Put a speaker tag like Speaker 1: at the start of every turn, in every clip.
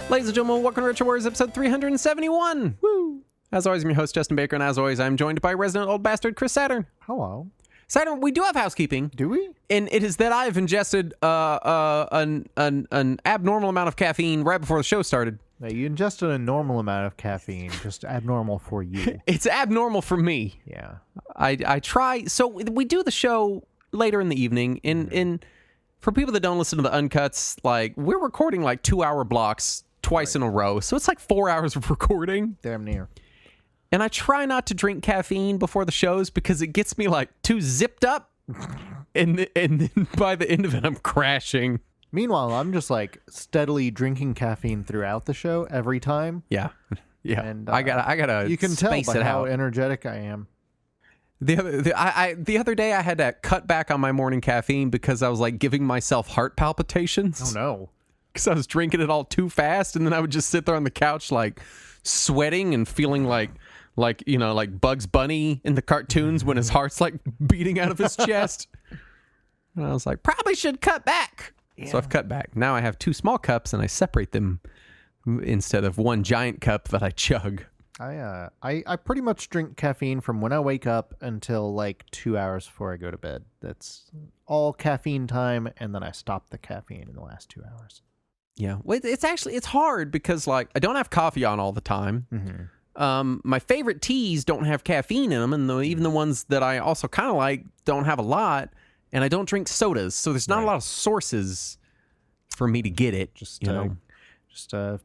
Speaker 1: Ladies and gentlemen, welcome to Retro Wars episode 371. Woo! As always, I'm your host, Justin Baker, and as always, I'm joined by resident old bastard, Chris Saturn.
Speaker 2: Hello.
Speaker 1: Saturn, we do have housekeeping.
Speaker 2: Do we?
Speaker 1: And it is that I've ingested an abnormal amount of caffeine right before the show started.
Speaker 2: Yeah, you ingested a normal amount of caffeine, just abnormal for you.
Speaker 1: It's abnormal for me.
Speaker 2: Yeah.
Speaker 1: I try. So we do the show later in the evening. And for people that don't listen to the uncuts, like, we're recording like 2-hour blocks twice in a row. So it's like 4 hours of recording.
Speaker 2: Damn near.
Speaker 1: And I try not to drink caffeine before the shows because it gets me like too zipped up. And then by the end of it, I'm crashing.
Speaker 2: Meanwhile, I'm just like steadily drinking caffeine throughout the show every time.
Speaker 1: Yeah.
Speaker 2: And
Speaker 1: I gotta.
Speaker 2: You can tell
Speaker 1: space
Speaker 2: by
Speaker 1: it
Speaker 2: how
Speaker 1: out.
Speaker 2: energetic I am.
Speaker 1: The other day I had to cut back on my morning caffeine because I was like giving myself heart palpitations.
Speaker 2: Oh no.
Speaker 1: Because I was drinking it all too fast, and then I would just sit there on the couch like sweating and feeling like Bugs Bunny in the cartoons when his heart's like beating out of his chest. And I was like, probably should cut back. Yeah. So I've cut back. Now I have 2 small cups and I separate them instead of one giant cup that I chug.
Speaker 2: I pretty much drink caffeine from when I wake up until like 2 hours before I go to bed. That's all caffeine time, and then I stop the caffeine in the last 2 hours.
Speaker 1: Yeah, well, it's hard because like I don't have coffee on all the time.
Speaker 2: Mm-hmm.
Speaker 1: My favorite teas don't have caffeine in them, and even the ones that I also kind of like don't have a lot. And I don't drink sodas, so there's not a lot of sources for me to get it.
Speaker 2: Just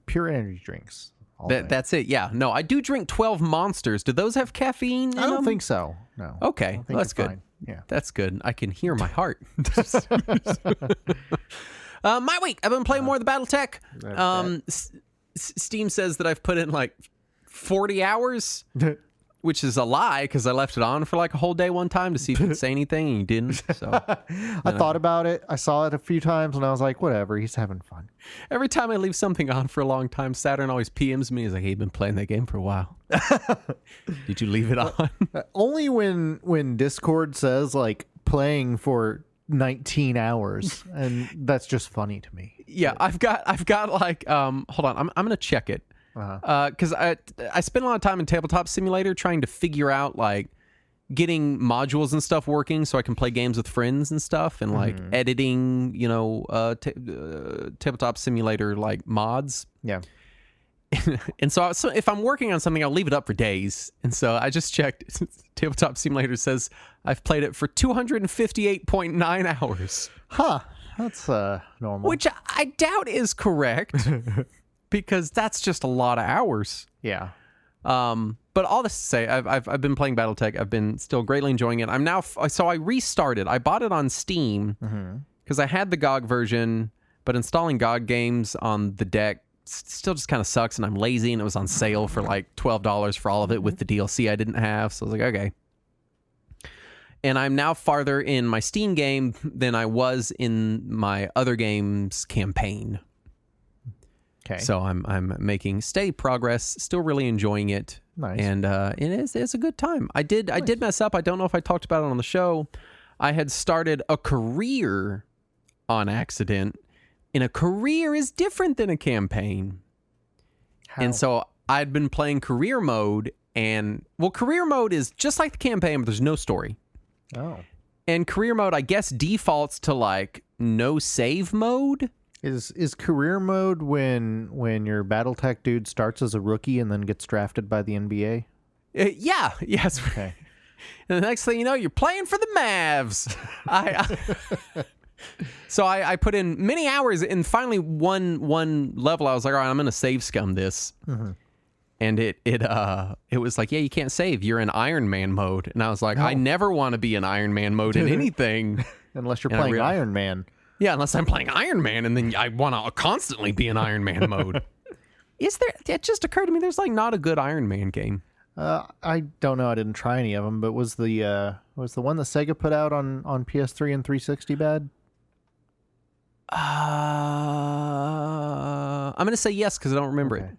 Speaker 2: pure energy drinks.
Speaker 1: That's it. Yeah. No, I do drink 12 Monsters. Do those have caffeine in
Speaker 2: I don't
Speaker 1: them?
Speaker 2: think so. No.
Speaker 1: Okay, well, that's good.
Speaker 2: Fine. Yeah,
Speaker 1: that's good. I can hear my heart. My week, I've been playing more of the BattleTech. Steam says that I've put in like 40 hours. Which is a lie, because I left it on for like a whole day one time to see if it'd say anything, and you didn't. So
Speaker 2: I thought about it. I saw it a few times, and I was like, whatever, he's having fun.
Speaker 1: Every time I leave something on for a long time, Saturn always PMs me. He's like, hey, you've been playing that game for a while. Did you leave it on?
Speaker 2: Only when Discord says, like, playing for 19 hours, and that's just funny to me.
Speaker 1: Yeah, I've got like, hold on, I'm going to check it. Because I spent a lot of time in Tabletop Simulator trying to figure out like getting modules and stuff working so I can play games with friends and stuff, and like editing, Tabletop Simulator like mods.
Speaker 2: Yeah.
Speaker 1: And so if I'm working on something, I'll leave it up for days. And so I just checked. Tabletop Simulator says I've played it for 258.9 hours.
Speaker 2: Huh. That's normal.
Speaker 1: Which I doubt is correct. Because that's just a lot of hours.
Speaker 2: Yeah.
Speaker 1: But all this to say, I've been playing BattleTech. I've been still greatly enjoying it. I'm now so I restarted. I bought it on Steam because I had the GOG version, but installing GOG games on the deck still just kind of sucks, and I'm lazy. And it was on sale for like $12 for all of it with the DLC I didn't have. So I was like, okay. And I'm now farther in my Steam game than I was in my other game's campaign.
Speaker 2: Okay.
Speaker 1: So I'm making steady progress, still really enjoying it.
Speaker 2: Nice.
Speaker 1: And it's a good time. I did mess up. I don't know if I talked about it on the show. I had started a career on accident, and a career is different than a campaign.
Speaker 2: How?
Speaker 1: And so I'd been playing career mode, and career mode is just like the campaign, but there's no story.
Speaker 2: Oh.
Speaker 1: And career mode, I guess, defaults to like no save mode.
Speaker 2: Is career mode when your BattleTech dude starts as a rookie and then gets drafted by the NBA?
Speaker 1: Yeah. Yes.
Speaker 2: Okay.
Speaker 1: And the next thing you know, you're playing for the Mavs. So I put in many hours, and finally one level I was like, all right, I'm going to save scum this. Mm-hmm. And it was like, yeah, you can't save. You're in Iron Man mode. And I was like, I never want to be in Iron Man mode in anything.
Speaker 2: Unless you're playing Iron Man.
Speaker 1: Yeah, unless I'm playing Iron Man, and then I want to constantly be in Iron Man mode. Is there? It just occurred to me there's like not a good Iron Man game.
Speaker 2: I don't know. I didn't try any of them, but was the one that Sega put out on PS3 and 360 bad?
Speaker 1: I'm gonna say yes because I don't remember it.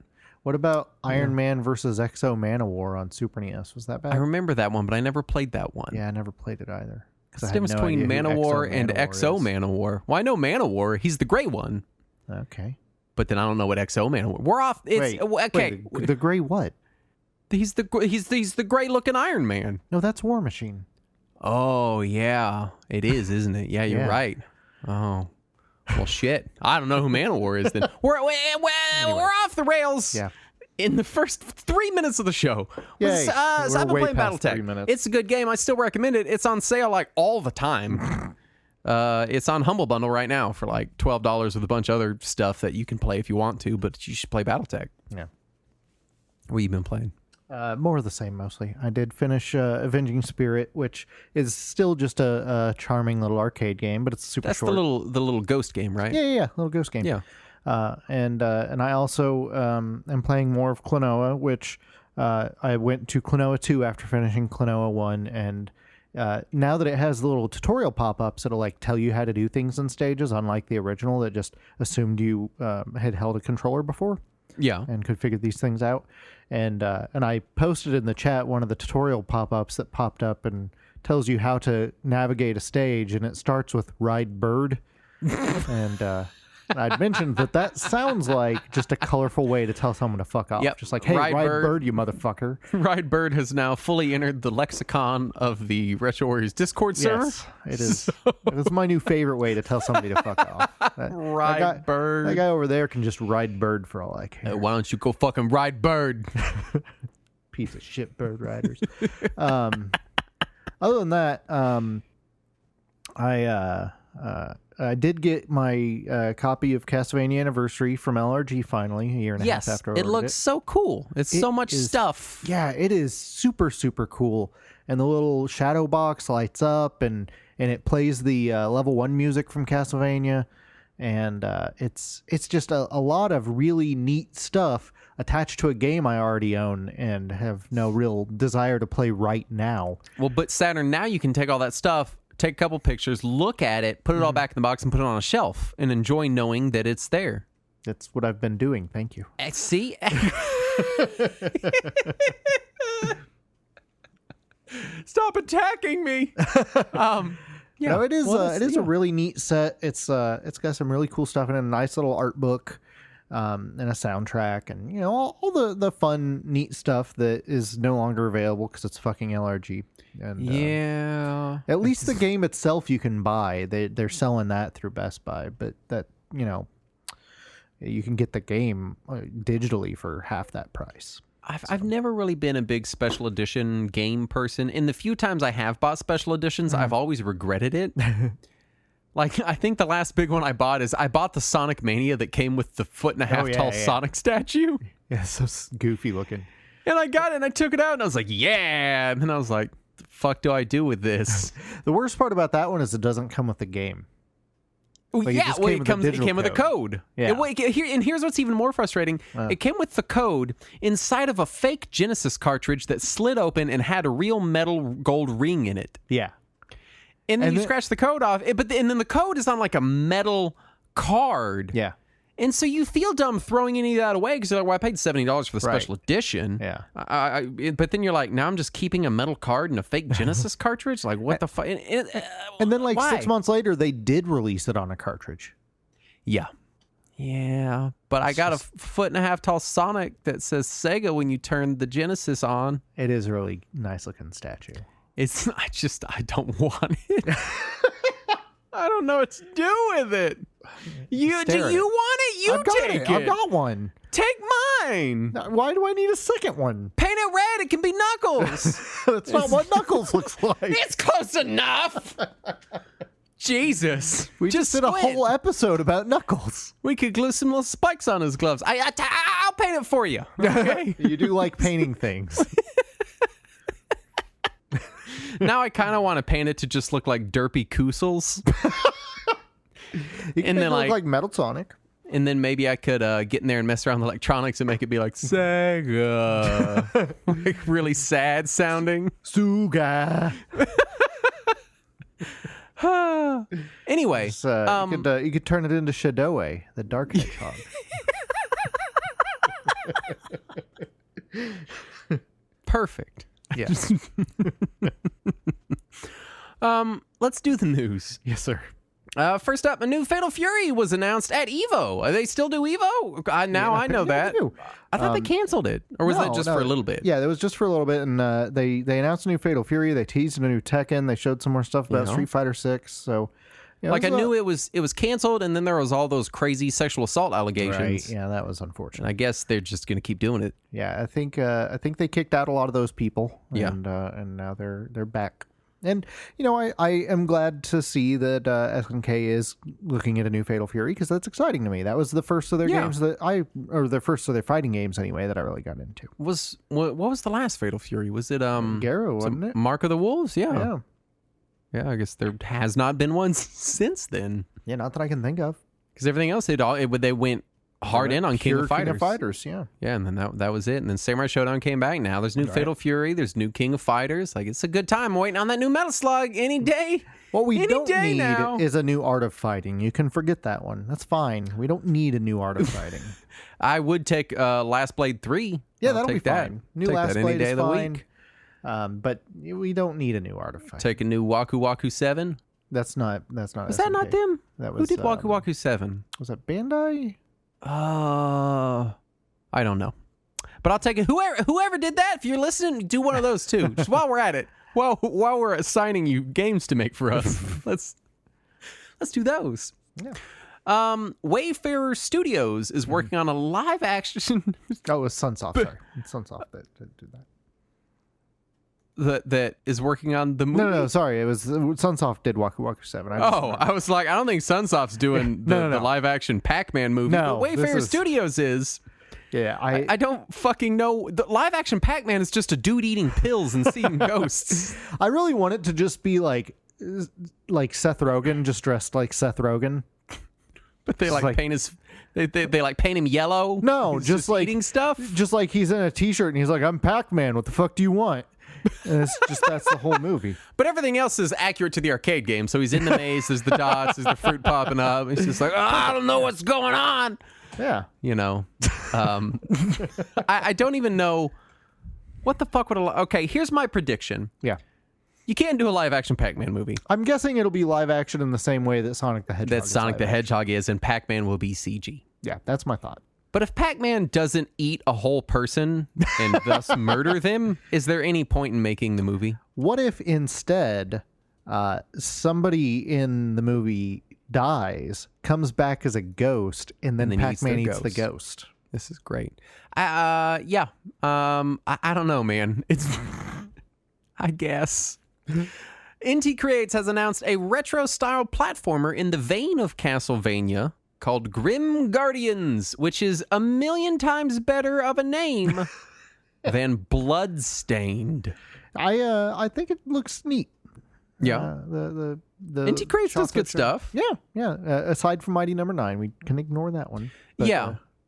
Speaker 2: What about Iron Man versus Exo Manowar on Super NES? Was that bad?
Speaker 1: I remember that one, but I never played that one.
Speaker 2: Yeah, I never played it either.
Speaker 1: What's the difference between Manowar and Exo Manowar? Well, I know Manowar. He's the gray one.
Speaker 2: Okay.
Speaker 1: but then I don't know what XO Man. We're off. It's
Speaker 2: Wait,
Speaker 1: okay.
Speaker 2: wait, the gray what?
Speaker 1: He's the gray looking Iron Man.
Speaker 2: No, that's War Machine.
Speaker 1: Oh yeah, it is, isn't it? Yeah, you're
Speaker 2: Yeah.
Speaker 1: right. Oh. Well, shit. I don't know who Manowar is then. We're off the rails.
Speaker 2: Yeah.
Speaker 1: In the first 3 minutes of the show.
Speaker 2: Yay.
Speaker 1: So I've been
Speaker 2: We're way
Speaker 1: playing
Speaker 2: past 3
Speaker 1: BattleTech.
Speaker 2: minutes.
Speaker 1: It's a good game. I still recommend it. It's on sale like all the time. It's on Humble Bundle right now for like $12 with a bunch of other stuff that you can play if you want to, but you should play BattleTech.
Speaker 2: Yeah.
Speaker 1: What have you been playing?
Speaker 2: More of the same, mostly. I did finish Avenging Spirit, which is still just a charming little arcade game, but it's super
Speaker 1: That's
Speaker 2: short.
Speaker 1: the little ghost game, right?
Speaker 2: Yeah, little ghost game.
Speaker 1: Yeah.
Speaker 2: And I also am playing more of Klonoa, which I went to Klonoa 2 after finishing Klonoa 1, and now that it has little tutorial pop-ups, it'll like tell you how to do things in stages, unlike the original that just assumed you had held a controller before.
Speaker 1: Yeah.
Speaker 2: And could figure these things out. And I posted in the chat one of the tutorial pop-ups that popped up and tells you how to navigate a stage, and it starts with Ride Bird. And I'd mentioned that sounds like just a colorful way to tell someone to fuck off.
Speaker 1: Yep.
Speaker 2: Just like, hey, Ride Bird, you motherfucker.
Speaker 1: Ride Bird has now fully entered the lexicon of the Retro Warriors Discord server.
Speaker 2: Yes, it is. It is my new favorite way to tell somebody to fuck off.
Speaker 1: Ride Bird.
Speaker 2: That guy over there can just ride Bird for all I care.
Speaker 1: Why don't you go fucking ride Bird?
Speaker 2: Piece of shit bird riders. Other than that, I did get my copy of Castlevania Anniversary from LRG finally, a year and a half after I ordered
Speaker 1: it looks so cool. It's so much stuff.
Speaker 2: Yeah, it is super, super cool. And the little shadow box lights up, and it plays the level 1 music from Castlevania. And it's just a lot of really neat stuff attached to a game I already own and have no real desire to play right now.
Speaker 1: Well, but Saturn, now you can take all that stuff, take a couple pictures, look at it, put it all back in the box, and put it on a shelf, and enjoy knowing that it's there.
Speaker 2: That's what I've been doing. Thank you.
Speaker 1: See? Stop attacking me. Yeah.
Speaker 2: No, it is.
Speaker 1: Well,
Speaker 2: It is a really neat set. It's got some really cool stuff in it. A nice little art book, and a soundtrack, and all the fun, neat stuff that is no longer available because it's fucking LRG. And
Speaker 1: yeah.
Speaker 2: at least the game itself you can buy. They're selling that through Best Buy, but that you can get the game digitally for half that price.
Speaker 1: I've never really been a big special edition game person. In the few times I have bought special editions, I've always regretted it. Like, I think the last big one I bought the Sonic Mania that came with the 1.5 tall Sonic statue.
Speaker 2: Yeah, so goofy looking.
Speaker 1: And I got it and I took it out and I was like, yeah. And then I was like, the fuck do I do with this?
Speaker 2: The worst part about that one is it doesn't come with the game. Like,
Speaker 1: it came with a code.
Speaker 2: Yeah.
Speaker 1: And here's what's even more frustrating. It came with the code inside of a fake Genesis cartridge that slid open and had a real metal gold ring in it.
Speaker 2: Yeah.
Speaker 1: And then you scratch the code off. And then the code is on like a metal card.
Speaker 2: Yeah.
Speaker 1: And so you feel dumb throwing any of that away because you're like, well, I paid $70 for the special edition.
Speaker 2: Yeah.
Speaker 1: But then you're like, now I'm just keeping a metal card and a fake Genesis cartridge? Like, what the fuck?
Speaker 2: And then, like,
Speaker 1: why?
Speaker 2: 6 months later, they did release it on a cartridge.
Speaker 1: Yeah. Yeah. But I got a 1.5 tall Sonic that says Sega when you turn the Genesis on.
Speaker 2: It is a really nice looking statue.
Speaker 1: I don't want it. I don't know what to do with it. Do you want it? You take it.
Speaker 2: I've got one.
Speaker 1: Take mine.
Speaker 2: Why do I need a second one?
Speaker 1: Paint it red. It can be Knuckles.
Speaker 2: That's not what Knuckles looks like.
Speaker 1: It's close enough. Jesus.
Speaker 2: We just did a whole episode about Knuckles.
Speaker 1: We could glue some little spikes on his gloves. I'll paint it for you. Okay?
Speaker 2: You do like painting things.
Speaker 1: Now I kind of want to paint it to just look like derpy Koosels.
Speaker 2: You can look like Metal Sonic.
Speaker 1: And then maybe I could get in there and mess around with electronics and make it be like Sega. Like really sad sounding.
Speaker 2: Suga.
Speaker 1: Anyway.
Speaker 2: You could turn it into Shadowe, the Dark Hedgehog.
Speaker 1: Perfect.
Speaker 2: Yes.
Speaker 1: Let's do the news.
Speaker 2: Yes, sir.
Speaker 1: First up, a new Fatal Fury was announced at Evo. They still do Evo? I know that. I thought they canceled it. Or was that just for a little bit?
Speaker 2: Yeah, it was just for a little bit. And they announced a new Fatal Fury. They teased a new Tekken. They showed some more stuff about Street Fighter 6. So,
Speaker 1: I knew it was canceled, and then there was all those crazy sexual assault allegations.
Speaker 2: Right. Yeah, that was unfortunate.
Speaker 1: And I guess they're just going to keep doing it.
Speaker 2: Yeah, I think they kicked out a lot of those people.
Speaker 1: Yeah.
Speaker 2: And now they're back. And, I am glad to see that SNK is looking at a new Fatal Fury, because that's exciting to me. That was the first of their games or the first of their fighting games anyway, that I really got into.
Speaker 1: What was the last Fatal Fury? Was it
Speaker 2: Garrow, wasn't it?
Speaker 1: Mark of the Wolves? Yeah. Yeah, I guess there has not been one since then.
Speaker 2: Yeah, not that I can think of.
Speaker 1: Because everything else, they went hard in on King of Fighters.
Speaker 2: King of Fighters, yeah.
Speaker 1: Yeah, and then that was it. And then Samurai Showdown came back. Now there's new Fatal Fury. There's new King of Fighters. Like, it's a good time. I'm waiting on that new Metal Slug any day.
Speaker 2: What we don't need is a new Art of Fighting. You can forget that one. That's fine. We don't need a new Art of Fighting.
Speaker 1: I would take Last Blade 3.
Speaker 2: Yeah, that'll be fine. New Last Blade is fine.
Speaker 1: Week.
Speaker 2: But we don't need a new Art of Fighting.
Speaker 1: Take a new Waku Waku 7.
Speaker 2: That's not. Was
Speaker 1: SNK. That not them?
Speaker 2: That was,
Speaker 1: who did Waku Waku 7?
Speaker 2: Was that Bandai?
Speaker 1: I don't know, but I'll take it. Whoever did that, if you're listening, do one of those too. Just while we're at it, while we're assigning you games to make for us, let's do those.
Speaker 2: Yeah.
Speaker 1: Wayfarer Studios is working on a live action.
Speaker 2: Oh, it was Sunsoft. Sorry, it's Sunsoft that did that.
Speaker 1: That is working on the movie.
Speaker 2: No, sorry. It was Sunsoft did Waku Waku 7.
Speaker 1: I was like, I don't think Sunsoft's doing the live action Pac-Man movie.
Speaker 2: No,
Speaker 1: but Wayfarer Studios is.
Speaker 2: Yeah,
Speaker 1: I don't fucking know. The live action Pac-Man is just a dude eating pills and seeing ghosts.
Speaker 2: I really want it to just be like Seth Rogen, just dressed like Seth Rogen.
Speaker 1: But they paint his. They paint him yellow.
Speaker 2: No,
Speaker 1: he's
Speaker 2: just like
Speaker 1: eating stuff.
Speaker 2: Just like he's in a t-shirt and he's like, "I'm Pac-Man. What the fuck do you want?" And it's just that's the whole movie.
Speaker 1: But everything else is accurate to the arcade game. So he's in the maze. There's the dots. There's the fruit popping up. He's just like, I don't know what's going on.
Speaker 2: Yeah.
Speaker 1: I don't even know what the fuck would. Okay, here's my prediction.
Speaker 2: Yeah.
Speaker 1: You can't do a live action Pac-Man movie.
Speaker 2: I'm guessing it'll be live action in the same way that Sonic the Hedgehog
Speaker 1: is, and Pac-Man will be CG.
Speaker 2: Yeah, that's my thought.
Speaker 1: But if Pac-Man doesn't eat a whole person and thus murder them, is there any point in making the movie?
Speaker 2: What if instead somebody in the movie dies, comes back as a ghost, and then Pac-Man eats the ghost?
Speaker 1: This is great. Yeah. I don't know, man. It's... I guess. Inti Creates has announced a retro-style platformer in the vein of Castlevania called Grim Guardians, which is 1,000,000 times better of a name than Bloodstained.
Speaker 2: I think it looks neat.
Speaker 1: Yeah.
Speaker 2: The
Speaker 1: Inti Creates does good stuff.
Speaker 2: Yeah. Aside from Mighty Number 9, we can ignore that one. But,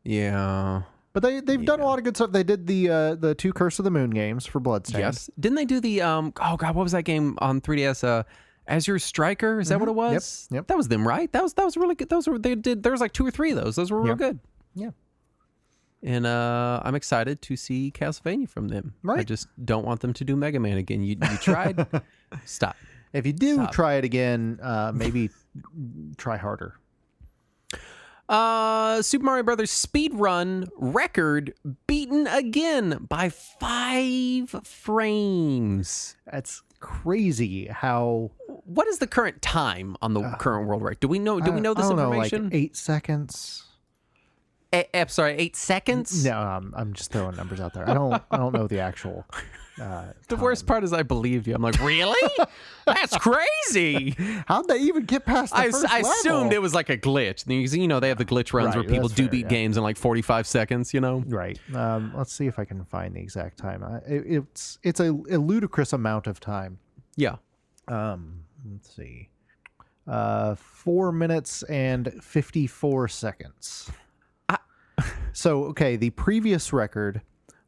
Speaker 2: yeah. But they've done a lot of good stuff. They did the 2 Curse of the Moon games for Bloodstained.
Speaker 1: Yes. Didn't they do the what was that game on 3DS? Azure Striker, is that what it was?
Speaker 2: Yep.
Speaker 1: That was them, right? That was really good. There was like 2 or 3 of those. Those were real good.
Speaker 2: Yeah.
Speaker 1: And I'm excited to see Castlevania from them.
Speaker 2: Right.
Speaker 1: I just don't want them to do Mega Man again. You tried. Stop.
Speaker 2: If you do try it again, maybe try harder.
Speaker 1: Super Mario Brothers speedrun record beaten again by 5 frames.
Speaker 2: That's crazy. How?
Speaker 1: What is the current time on the current world record? Do we know? This information?
Speaker 2: Like 8 seconds.
Speaker 1: I'm sorry, 8 seconds?
Speaker 2: No, I'm just throwing numbers out there. I don't know the actual.
Speaker 1: The worst part is I believed you. I'm like, really? That's crazy.
Speaker 2: How'd they even get past the first level?
Speaker 1: I assumed it was like a glitch. They have the glitch runs where people beat games in like 45 seconds,
Speaker 2: Right. Let's see if I can find the exact time. It's a ludicrous amount of time.
Speaker 1: Yeah.
Speaker 2: Let's see. 4 minutes and 54 seconds. So, okay, the previous record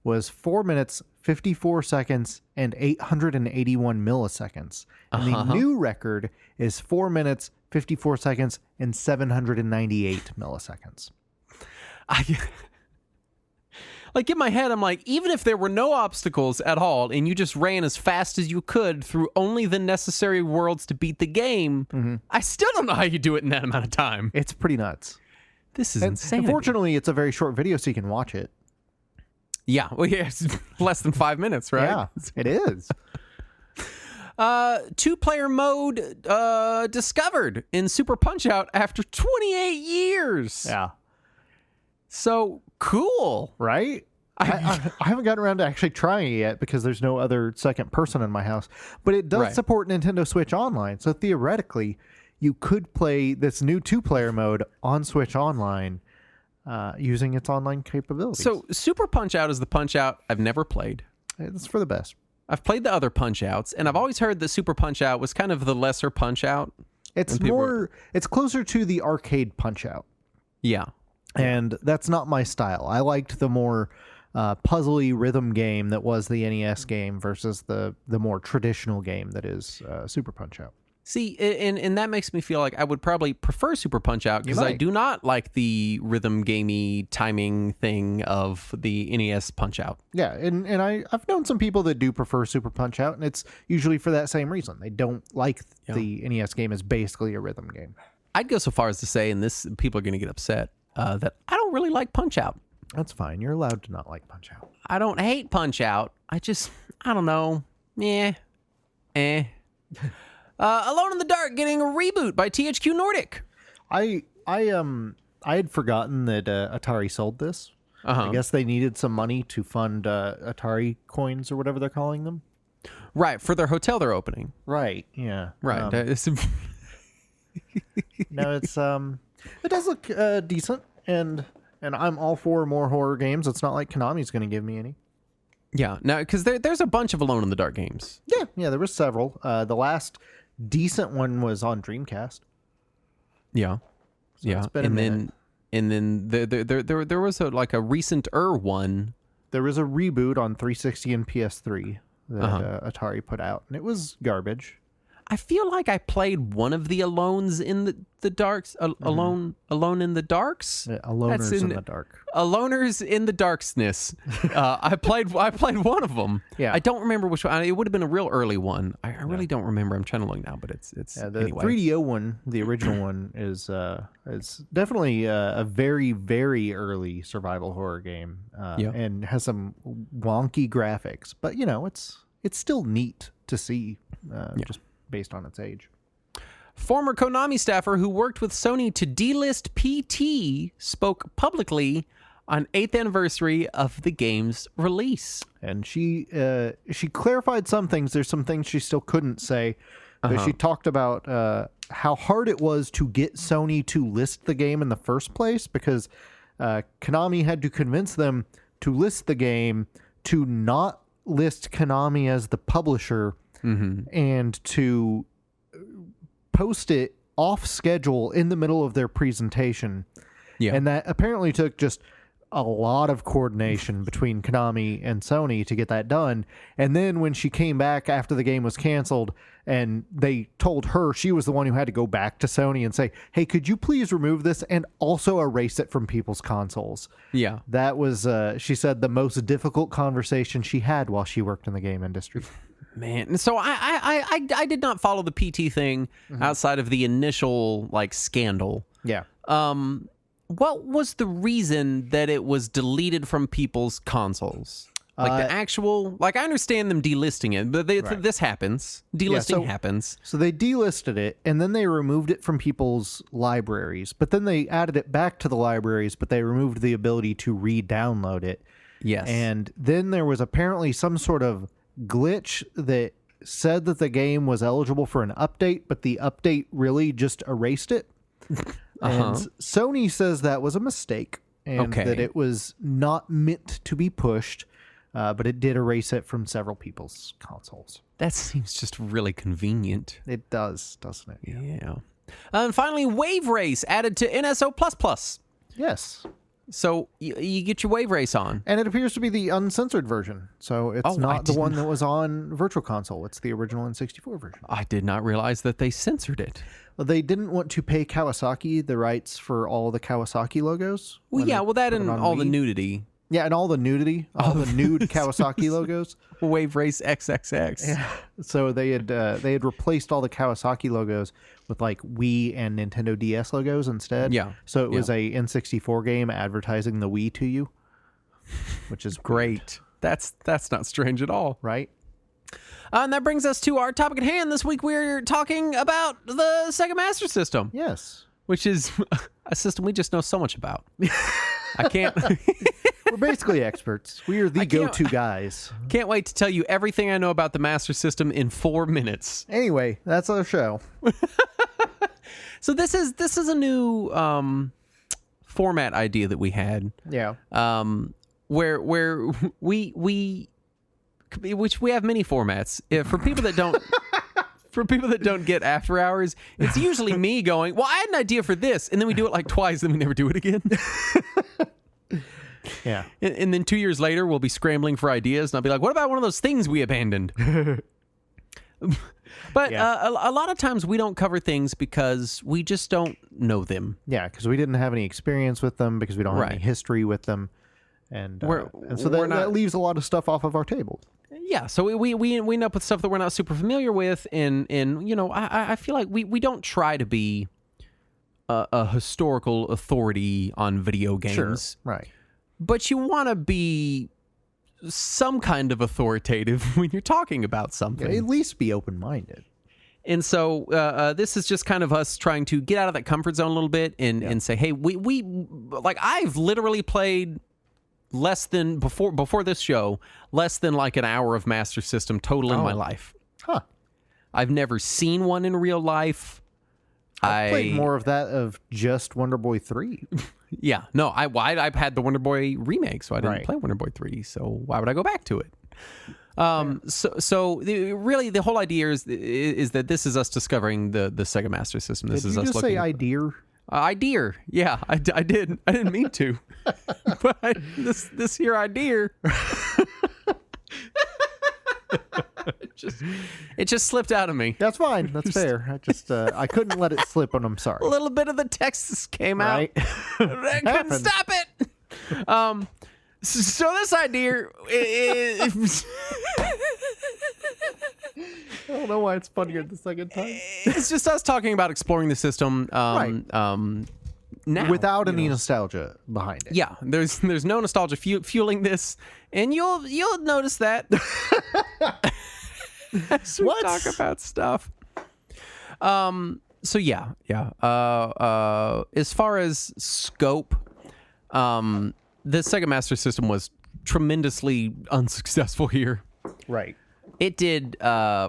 Speaker 2: was 4 minutes, 54 seconds, and 881 milliseconds. And the new record is 4 minutes, 54 seconds, and 798 milliseconds.
Speaker 1: Like in my head, I'm like, even if there were no obstacles at all and you just ran as fast as you could through only the necessary worlds to beat the game, I still don't know how you do it in that amount of time.
Speaker 2: It's pretty nuts.
Speaker 1: This is insane.
Speaker 2: Unfortunately, it's a very short video, so you can watch it.
Speaker 1: Yeah, well, yeah, it's less than 5 minutes, right?
Speaker 2: Yeah, it is.
Speaker 1: Two-player mode discovered in Super Punch-Out after 28 years.
Speaker 2: Yeah.
Speaker 1: So cool,
Speaker 2: right? I haven't gotten around to actually trying it yet because there's no other second person in my house. But it does support Nintendo Switch Online. So theoretically, you could play this new two-player mode on Switch Online using its online capabilities.
Speaker 1: So Super Punch-Out is the Punch-Out I've never played.
Speaker 2: It's for the best.
Speaker 1: I've played the other Punch-Outs, and I've always heard that Super Punch-Out was kind of the lesser Punch-Out.
Speaker 2: It's closer to the arcade Punch-Out.
Speaker 1: Yeah.
Speaker 2: And that's not my style. I liked the more puzzly rhythm game that was the NES game versus the more traditional game that is Super Punch-Out.
Speaker 1: See, and that makes me feel like I would probably prefer Super Punch-Out because I do not like the rhythm gamey timing thing of the NES Punch-Out.
Speaker 2: Yeah, and I've known some people that do prefer Super Punch-Out, and it's usually for that same reason. They don't like the NES game as basically a rhythm game. I'd
Speaker 1: go so far as to say, and this people are going to get upset, that I don't really like Punch-Out.
Speaker 2: That's fine. You're allowed to not like Punch-Out.
Speaker 1: I don't hate Punch-Out. I don't know. Alone in the Dark getting a reboot by THQ Nordic.
Speaker 2: I had forgotten that Atari sold this. I guess they needed some money to fund Atari coins or whatever they're calling them.
Speaker 1: Right, for their hotel they're opening.
Speaker 2: Right, yeah.
Speaker 1: Right.
Speaker 2: No, it's it does look decent, and I'm all for more horror games. It's not like Konami's going to give me any.
Speaker 1: Yeah, no, because there's a bunch of Alone in the Dark games.
Speaker 2: Yeah, there was several. The last decent one was on Dreamcast.
Speaker 1: Yeah,
Speaker 2: so it's been a minute.
Speaker 1: And then there was a recent one.
Speaker 2: There was a reboot on 360 and PS3 that Atari put out, and it was garbage.
Speaker 1: I feel like I played one of the Alones in the Darks. Alone in the Darks.
Speaker 2: Aloners in the Dark.
Speaker 1: Aloners in the Darksness. I played one of them.
Speaker 2: Yeah.
Speaker 1: I don't remember which one. It would have been a real early one. I really don't remember. I'm trying to look now, but it's
Speaker 2: the
Speaker 1: anyway.
Speaker 2: 3DO one, the original one, is definitely a very, very early survival horror game, and has some wonky graphics. But it's still neat to see. Just based on its age.
Speaker 1: Former Konami staffer who worked with Sony to delist PT spoke publicly on 8th anniversary of the game's release.
Speaker 2: And she clarified some things. There's some things she still couldn't say. But she talked about how hard it was to get Sony to list the game in the first place because Konami had to convince them to list the game, to not list Konami as the publisher, and to post it off schedule in the middle of their presentation. Yeah. And that apparently took just a lot of coordination between Konami and Sony to get that done. And then when she came back after the game was canceled and they told her she was the one who had to go back to Sony and say, hey, could you please remove this and also erase it from people's consoles?
Speaker 1: Yeah.
Speaker 2: That was, she said, the most difficult conversation she had while she worked in the game industry.
Speaker 1: Man, so I did not follow the PT thing outside of the initial scandal.
Speaker 2: Yeah.
Speaker 1: What was the reason that it was deleted from people's consoles? The actual, I understand them delisting it, but this happens. Delisting happens.
Speaker 2: So they delisted it, and then they removed it from people's libraries. But then they added it back to the libraries, but they removed the ability to re-download it.
Speaker 1: Yes.
Speaker 2: And then there was apparently some sort of glitch that said that the game was eligible for an update, but the update really just erased it. And Sony says that was a mistake and that it was not meant to be pushed, but it did erase it from several people's consoles.
Speaker 1: That seems just really convenient.
Speaker 2: It does, doesn't it?
Speaker 1: Yeah. And finally, Wave Race added to NSO++.
Speaker 2: Yes.
Speaker 1: So you get your Wave Race on.
Speaker 2: And it appears to be the uncensored version. So it's not the one that was on Virtual Console. It's the original N64 version.
Speaker 1: I did not realize that they censored it.
Speaker 2: Well, they didn't want to pay Kawasaki the rights for all the Kawasaki logos.
Speaker 1: Well, yeah, that and all the nudity.
Speaker 2: Yeah, and all the nudity, all the nude Kawasaki logos.
Speaker 1: Wave Race XXX.
Speaker 2: Yeah. So they had replaced all the Kawasaki logos with like Wii and Nintendo DS logos instead.
Speaker 1: Yeah.
Speaker 2: So it was a N64 game advertising the Wii to you, which is
Speaker 1: Great. That's not strange at all.
Speaker 2: right?
Speaker 1: And that brings us to our topic at hand. This week we're talking about the Sega Master System,
Speaker 2: Yes.
Speaker 1: which is a system we just know so much about. I can't
Speaker 2: We're basically experts. We are the go-to guys.
Speaker 1: can't wait to tell you everything I know about the Master System in 4 minutes.
Speaker 2: Anyway, that's our show.
Speaker 1: So this is a new format idea that we had.
Speaker 2: Yeah.
Speaker 1: Where we which we have many formats. For people that don't for people that don't get After Hours, it's usually me going, well, I had an idea for this, and then we do it like twice, then we never do it again.
Speaker 2: Yeah.
Speaker 1: And then 2 years later, we'll be scrambling for ideas, and I'll be like, what about one of those things we abandoned? But
Speaker 2: Yeah.
Speaker 1: a lot of times we don't cover things because we just don't know them.
Speaker 2: Yeah, because we didn't have any experience with them, because we don't have any
Speaker 1: Right.
Speaker 2: history with them. And so
Speaker 1: We're
Speaker 2: that
Speaker 1: not-
Speaker 2: leaves a lot of stuff off of our table.
Speaker 1: Yeah, so we end up with stuff that we're not super familiar with, and I feel like we don't try to be a historical authority on video games,
Speaker 2: Right.
Speaker 1: but you want to be some kind of authoritative when you're talking about something.
Speaker 2: At least be open-minded.
Speaker 1: And so this is just kind of us trying to get out of that comfort zone a little bit and say, hey, we like I've literally played less than before this show, less than like an hour of Master System total in my life.
Speaker 2: Huh.
Speaker 1: I've never seen one in real life.
Speaker 2: I played more of that of just Wonder Boy 3.
Speaker 1: Yeah, no, I've had the Wonder Boy remake, so I didn't
Speaker 2: Right.
Speaker 1: play Wonder Boy 3. So why would I go back to it? Really, the whole idea is that this is us discovering the Sega Master System. This
Speaker 2: Did
Speaker 1: is
Speaker 2: you
Speaker 1: us
Speaker 2: just
Speaker 1: looking.
Speaker 2: say idea?
Speaker 1: Idea, yeah, I did. I didn't mean to, but this here idea, it just slipped out of me.
Speaker 2: That's fine. That's fair. I just I couldn't let it slip, and I'm sorry.
Speaker 1: A little bit of the Texas came
Speaker 2: Right?
Speaker 1: out. I couldn't
Speaker 2: Happened.
Speaker 1: stop it. So this idea is.
Speaker 2: I don't know why it's funnier the second time.
Speaker 1: It's just us talking about exploring the system now.
Speaker 2: Without any nostalgia behind it.
Speaker 1: Yeah, there's no nostalgia fueling this, and you'll notice that as we talk about stuff. So yeah. As far as scope, the Sega Master System was tremendously unsuccessful here.
Speaker 2: Right.
Speaker 1: It did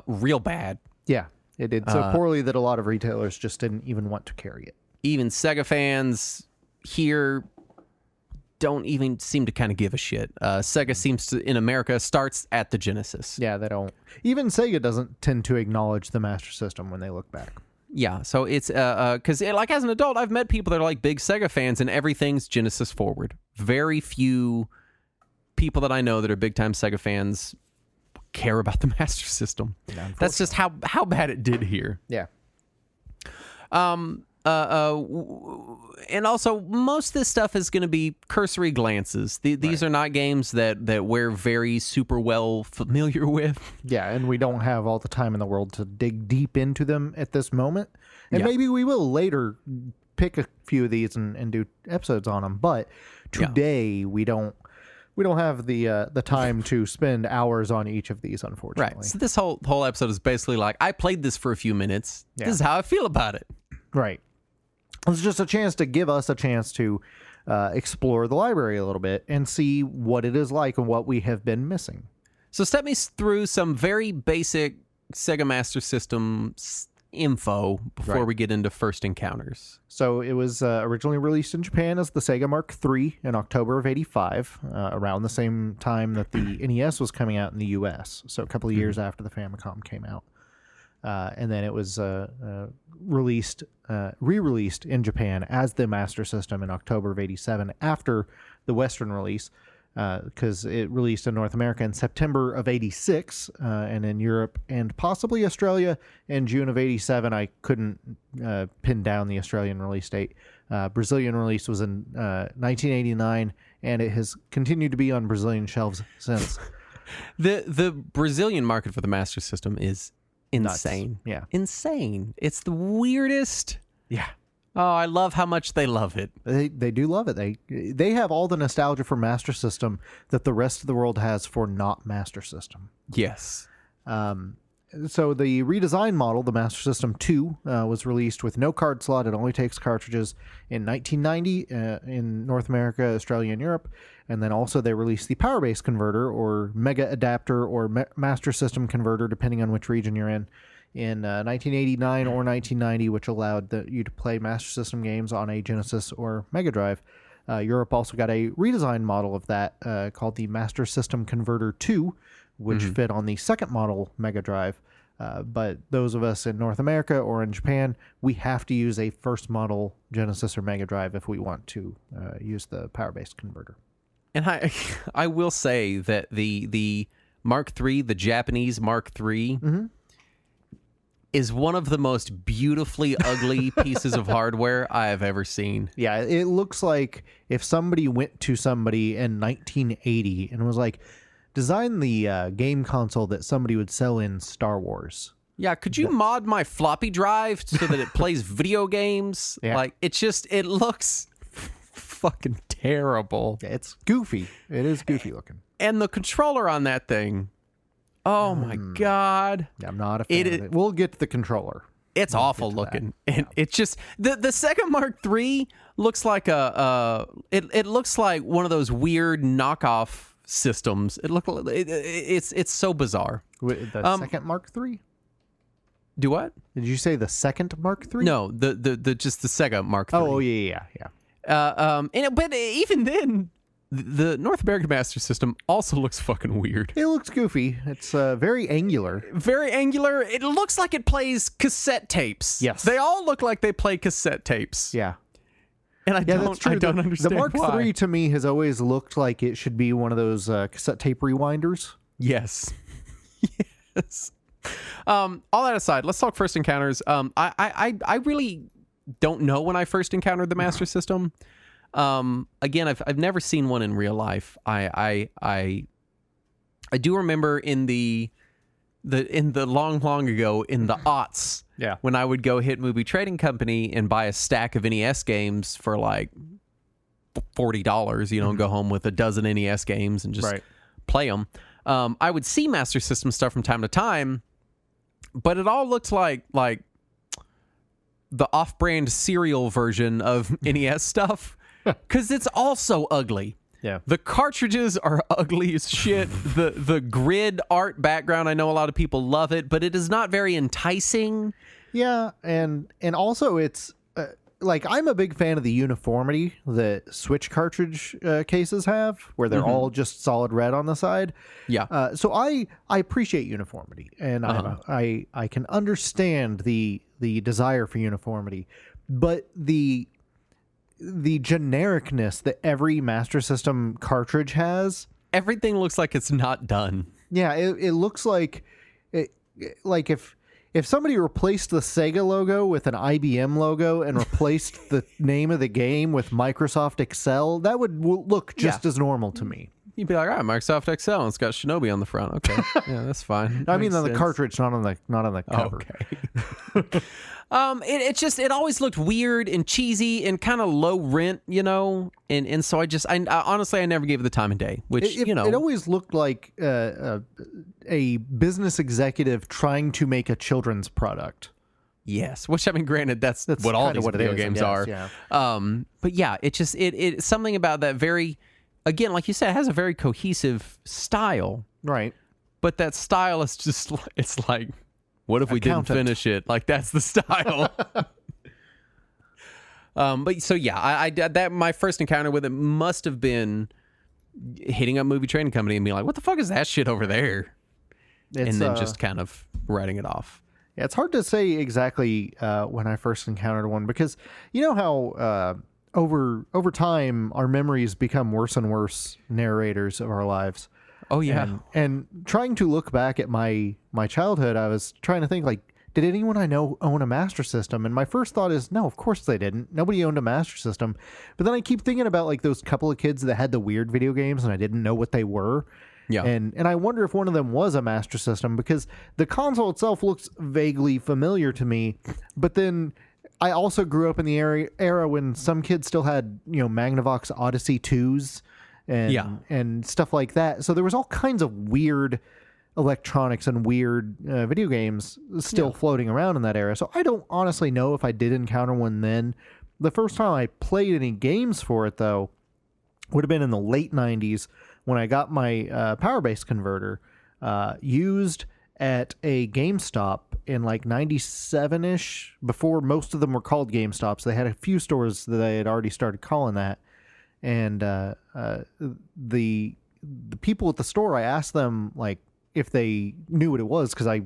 Speaker 1: real bad.
Speaker 2: Yeah, it did so poorly that a lot of retailers just didn't even want to carry it.
Speaker 1: Even Sega fans here don't even seem to kind of give a shit. Sega seems to, in America, starts at the Genesis.
Speaker 2: Yeah, they don't. Even Sega doesn't tend to acknowledge the Master System when they look back.
Speaker 1: Yeah, so it's because like as an adult, I've met people that are like big Sega fans, and everything's Genesis forward. Very few people that I know that are big time Sega fans care about the Master System. That's just how bad it did here.
Speaker 2: Yeah.
Speaker 1: And also, most of this stuff is going to be cursory glances. These are not games that we're very super well familiar with.
Speaker 2: Yeah, and we don't have all the time in the world to dig deep into them at this moment. And
Speaker 1: Yeah.
Speaker 2: maybe we will later pick a few of these and do episodes on them. But today we don't have the time to spend hours on each of these, unfortunately.
Speaker 1: Right. So this whole episode is basically like, I played this for a few minutes.
Speaker 2: Yeah.
Speaker 1: This is how I feel about it.
Speaker 2: Right. It's just a chance to give us a chance to explore the library a little bit and see what it is like and what we have been missing.
Speaker 1: So step me through some very basic Sega Master System info before we get into first encounters.
Speaker 2: So it was originally released in Japan as the Sega Mark III in October of '85, around the same time that the NES was coming out in the U.S., so a couple of years after the Famicom came out. And then it was re-released in Japan as the Master System in October of '87 after the Western release, because it released in North America in September of '86 and in Europe and possibly Australia in June of '87. I couldn't pin down the Australian release date, Brazilian release was in 1989, and it has continued to be on Brazilian shelves since.
Speaker 1: The Brazilian market for the Master System is insane.
Speaker 2: Nuts. Yeah.
Speaker 1: Insane. It's the weirdest.
Speaker 2: Yeah.
Speaker 1: Oh, I love how much they love it.
Speaker 2: They do love it. They have all the nostalgia for Master System that the rest of the world has for not Master System.
Speaker 1: Yes.
Speaker 2: So the redesigned model, the Master System 2, was released with no card slot. It only takes cartridges in 1990 in North America, Australia, and Europe. And then also they released the Power Base converter or Mega Adapter or Master System converter, depending on which region you're in 1989 or 1990, which allowed you to play Master System games on a Genesis or Mega Drive. Europe also got a redesigned model of that called the Master System Converter 2, which fit on the second model Mega Drive. But those of us in North America or in Japan, we have to use a first model Genesis or Mega Drive if we want to use the power-based converter.
Speaker 1: And I will say that the Mark III, the Japanese Mark III, is one of the most beautifully ugly pieces of hardware I have ever seen.
Speaker 2: Yeah, it looks like if somebody went to somebody in 1980 and was like, design the game console that somebody would sell in Star Wars.
Speaker 1: Yeah, could you mod my floppy drive so that it plays video games?
Speaker 2: Yeah.
Speaker 1: Like, it looks fucking terrible.
Speaker 2: Yeah, it's goofy. It is goofy looking.
Speaker 1: And the controller on that thing, oh my God.
Speaker 2: Yeah, I'm not a fan of it. We'll get to the controller.
Speaker 1: It's awful looking. And it's just, the Sega Mark III looks like it looks like one of those weird knockoff systems. It's so bizarre.
Speaker 2: The second Mark III?
Speaker 1: Do what?
Speaker 2: Did you say the second Mark III?
Speaker 1: No, the just the Sega Mark III.
Speaker 2: Oh yeah.
Speaker 1: But even then, the North American Master System also looks fucking weird.
Speaker 2: It looks goofy. It's very angular.
Speaker 1: Very angular. It looks like it plays cassette tapes.
Speaker 2: Yes.
Speaker 1: They all look like they play cassette tapes.
Speaker 2: Yeah.
Speaker 1: And I don't understand
Speaker 2: the Mark
Speaker 1: why.
Speaker 2: III to me has always looked like it should be one of those cassette tape rewinders.
Speaker 1: Yes. Yes. All that aside, let's talk first encounters. I really don't know when I first encountered the Master System. Again, I've never seen one in real life. I do remember in the long ago in the aughts.
Speaker 2: Yeah.
Speaker 1: When I would go hit Movie Trading Company and buy a stack of NES games for like $40, and go home with a dozen NES games and just play them. I would see Master System stuff from time to time, but it all looked like the off-brand cereal version of NES stuff because it's all so ugly.
Speaker 2: Yeah.
Speaker 1: The cartridges are ugly as shit. The grid art background, I know a lot of people love it, but it is not very enticing.
Speaker 2: Yeah, and also it's like I'm a big fan of the uniformity that Switch cartridge cases have, where they're all just solid red on the side.
Speaker 1: Yeah.
Speaker 2: So I appreciate uniformity, and I can understand the desire for uniformity, but the genericness that every Master System cartridge has,
Speaker 1: everything looks like it's not done.
Speaker 2: Yeah, it looks like like if somebody replaced the Sega logo with an IBM logo and replaced the name of the game with Microsoft Excel, that would look just as normal to me.
Speaker 1: You'd be like, all right, Microsoft Excel, and it's got Shinobi on the front. Okay, yeah, that's fine.
Speaker 2: I mean, on the cartridge, not on the cover.
Speaker 1: Okay. It always looked weird and cheesy and kind of low rent, and so I honestly never gave it the time of day, which
Speaker 2: it always looked like a business executive trying to make a children's product.
Speaker 1: Yes, which I mean, granted, that's what all these video games are.
Speaker 2: Yeah.
Speaker 1: But yeah, it's something about that very, again, like you said, it has a very cohesive style,
Speaker 2: right?
Speaker 1: But that style is just, it's like, what if we didn't finish it? Like, that's the style. But so yeah, I that my first encounter with it must have been hitting up Movie Trading Company and being like, what the fuck is that shit over there? And then just kind of writing it off.
Speaker 2: Yeah, it's hard to say exactly when I first encountered one, because you know how over time our memories become worse and worse narrators of our lives.
Speaker 1: Oh yeah.
Speaker 2: And trying to look back at my childhood, I was trying to think, like, did anyone I know own a Master System? And my first thought is, no, of course they didn't. Nobody owned a Master System. But then I keep thinking about like those couple of kids that had the weird video games and I didn't know what they were.
Speaker 1: Yeah.
Speaker 2: And I wonder if one of them was a Master System, because the console itself looks vaguely familiar to me. But then I also grew up in the era when some kids still had, Magnavox Odyssey 2s and stuff like that. So there was all kinds of weird electronics and weird video games still floating around in that era. So I don't honestly know if I did encounter one then. The first time I played any games for it, though, would have been in the late 90s when I got my power base converter used at a GameStop in like 97-ish, before most of them were called GameStops. They had a few stores that they had already started calling that. And the people at the store, I asked them, like, if they knew what it was, because I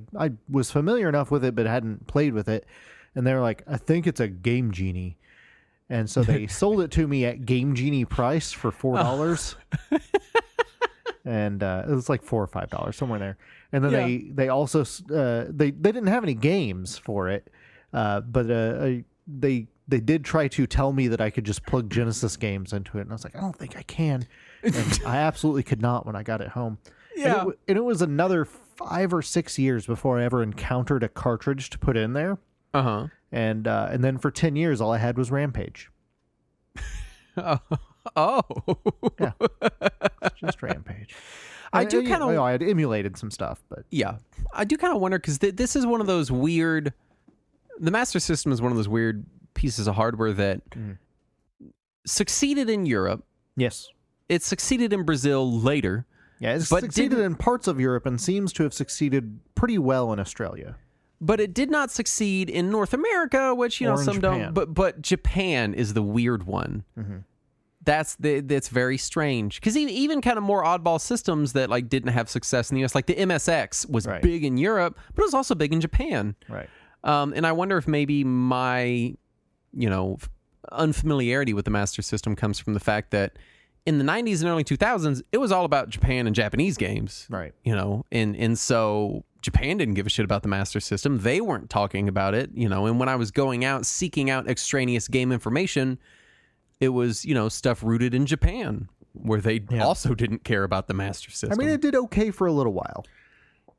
Speaker 2: was familiar enough with it but hadn't played with it, and they were like, I think it's a Game Genie. And so they sold it to me at Game Genie price for $4. And it was like $4 or $5, somewhere there. And then they also they didn't have any games for it, but they did try to tell me that I could just plug Genesis games into it, and I was like, I don't think I can. And I absolutely could not when I got it home.
Speaker 1: Yeah.
Speaker 2: And it was another 5 or 6 years before I ever encountered a cartridge to put in there.
Speaker 1: Uh-huh.
Speaker 2: And then for 10 years, all I had was Rampage.
Speaker 1: Oh.
Speaker 2: Yeah. It's just Rampage.
Speaker 1: I do kind of...
Speaker 2: I had emulated some stuff, but...
Speaker 1: Yeah. I do kind of wonder, because this is one of those weird... The Master System is one of those weird pieces of hardware that succeeded in Europe.
Speaker 2: Yes.
Speaker 1: It succeeded in Brazil later.
Speaker 2: Yeah, it succeeded in parts of Europe and seems to have succeeded pretty well in Australia.
Speaker 1: But it did not succeed in North America, which, some
Speaker 2: Japan.
Speaker 1: don't. But Japan is the weird one. Mm-hmm. That's very strange. Because even kind of more oddball systems that like didn't have success in the US, like the MSX was big in Europe, but it was also big in Japan.
Speaker 2: Right.
Speaker 1: And I wonder if maybe my, unfamiliarity with the Master System comes from the fact that in the 90s and early 2000s, it was all about Japan and Japanese games.
Speaker 2: Right.
Speaker 1: And so Japan didn't give a shit about the Master System. They weren't talking about it, and when I was going out, seeking out extraneous game information, it was, stuff rooted in Japan, where they also didn't care about the Master System.
Speaker 2: I mean, it did okay for a little while.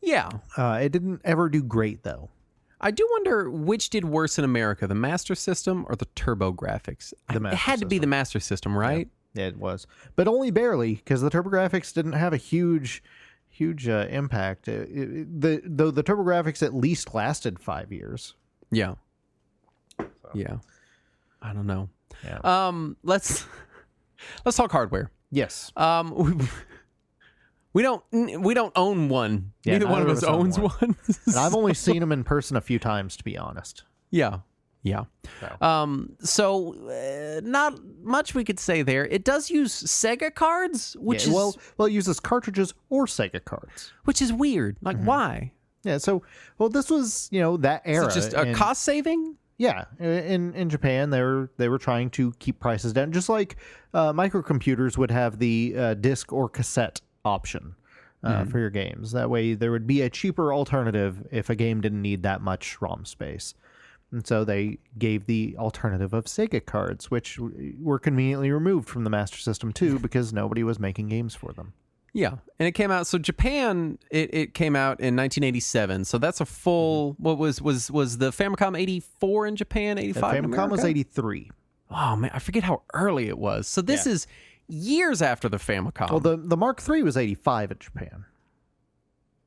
Speaker 1: Yeah.
Speaker 2: It didn't ever do great, though.
Speaker 1: I do wonder which did worse in America, the Master System or the TurboGrafx. It had to be the Master System, right?
Speaker 2: Yeah, it was. But only barely, because the TurboGrafx didn't have a huge impact. Though the TurboGrafx at least lasted 5 years.
Speaker 1: Yeah. So. Yeah. I don't know.
Speaker 2: Yeah.
Speaker 1: Let's talk hardware.
Speaker 2: Yes.
Speaker 1: We don't own one.
Speaker 2: Yeah,
Speaker 1: neither one of us owns one.
Speaker 2: And I've only seen them in person a few times, to be honest.
Speaker 1: Yeah. Yeah. So not much we could say there. It does use Sega cards, which is...
Speaker 2: Well, it uses cartridges or Sega cards.
Speaker 1: Which is weird. Like, why?
Speaker 2: Yeah, so, this was, that era.
Speaker 1: Is it just a cost saving?
Speaker 2: Yeah, in Japan, they were trying to keep prices down, just like microcomputers would have the disc or cassette option for your games. That way, there would be a cheaper alternative if a game didn't need that much ROM space. And so they gave the alternative of Sega cards, which were conveniently removed from the Master System too, because nobody was making games for them.
Speaker 1: Yeah, and it came out. So Japan, it came out in 1987. So that's a full. What was the Famicom 84 in Japan? 85.
Speaker 2: The Famicom was 83.
Speaker 1: Oh man, I forget how early it was. So this is years after the Famicom.
Speaker 2: Well, the Mark III was 85 in Japan.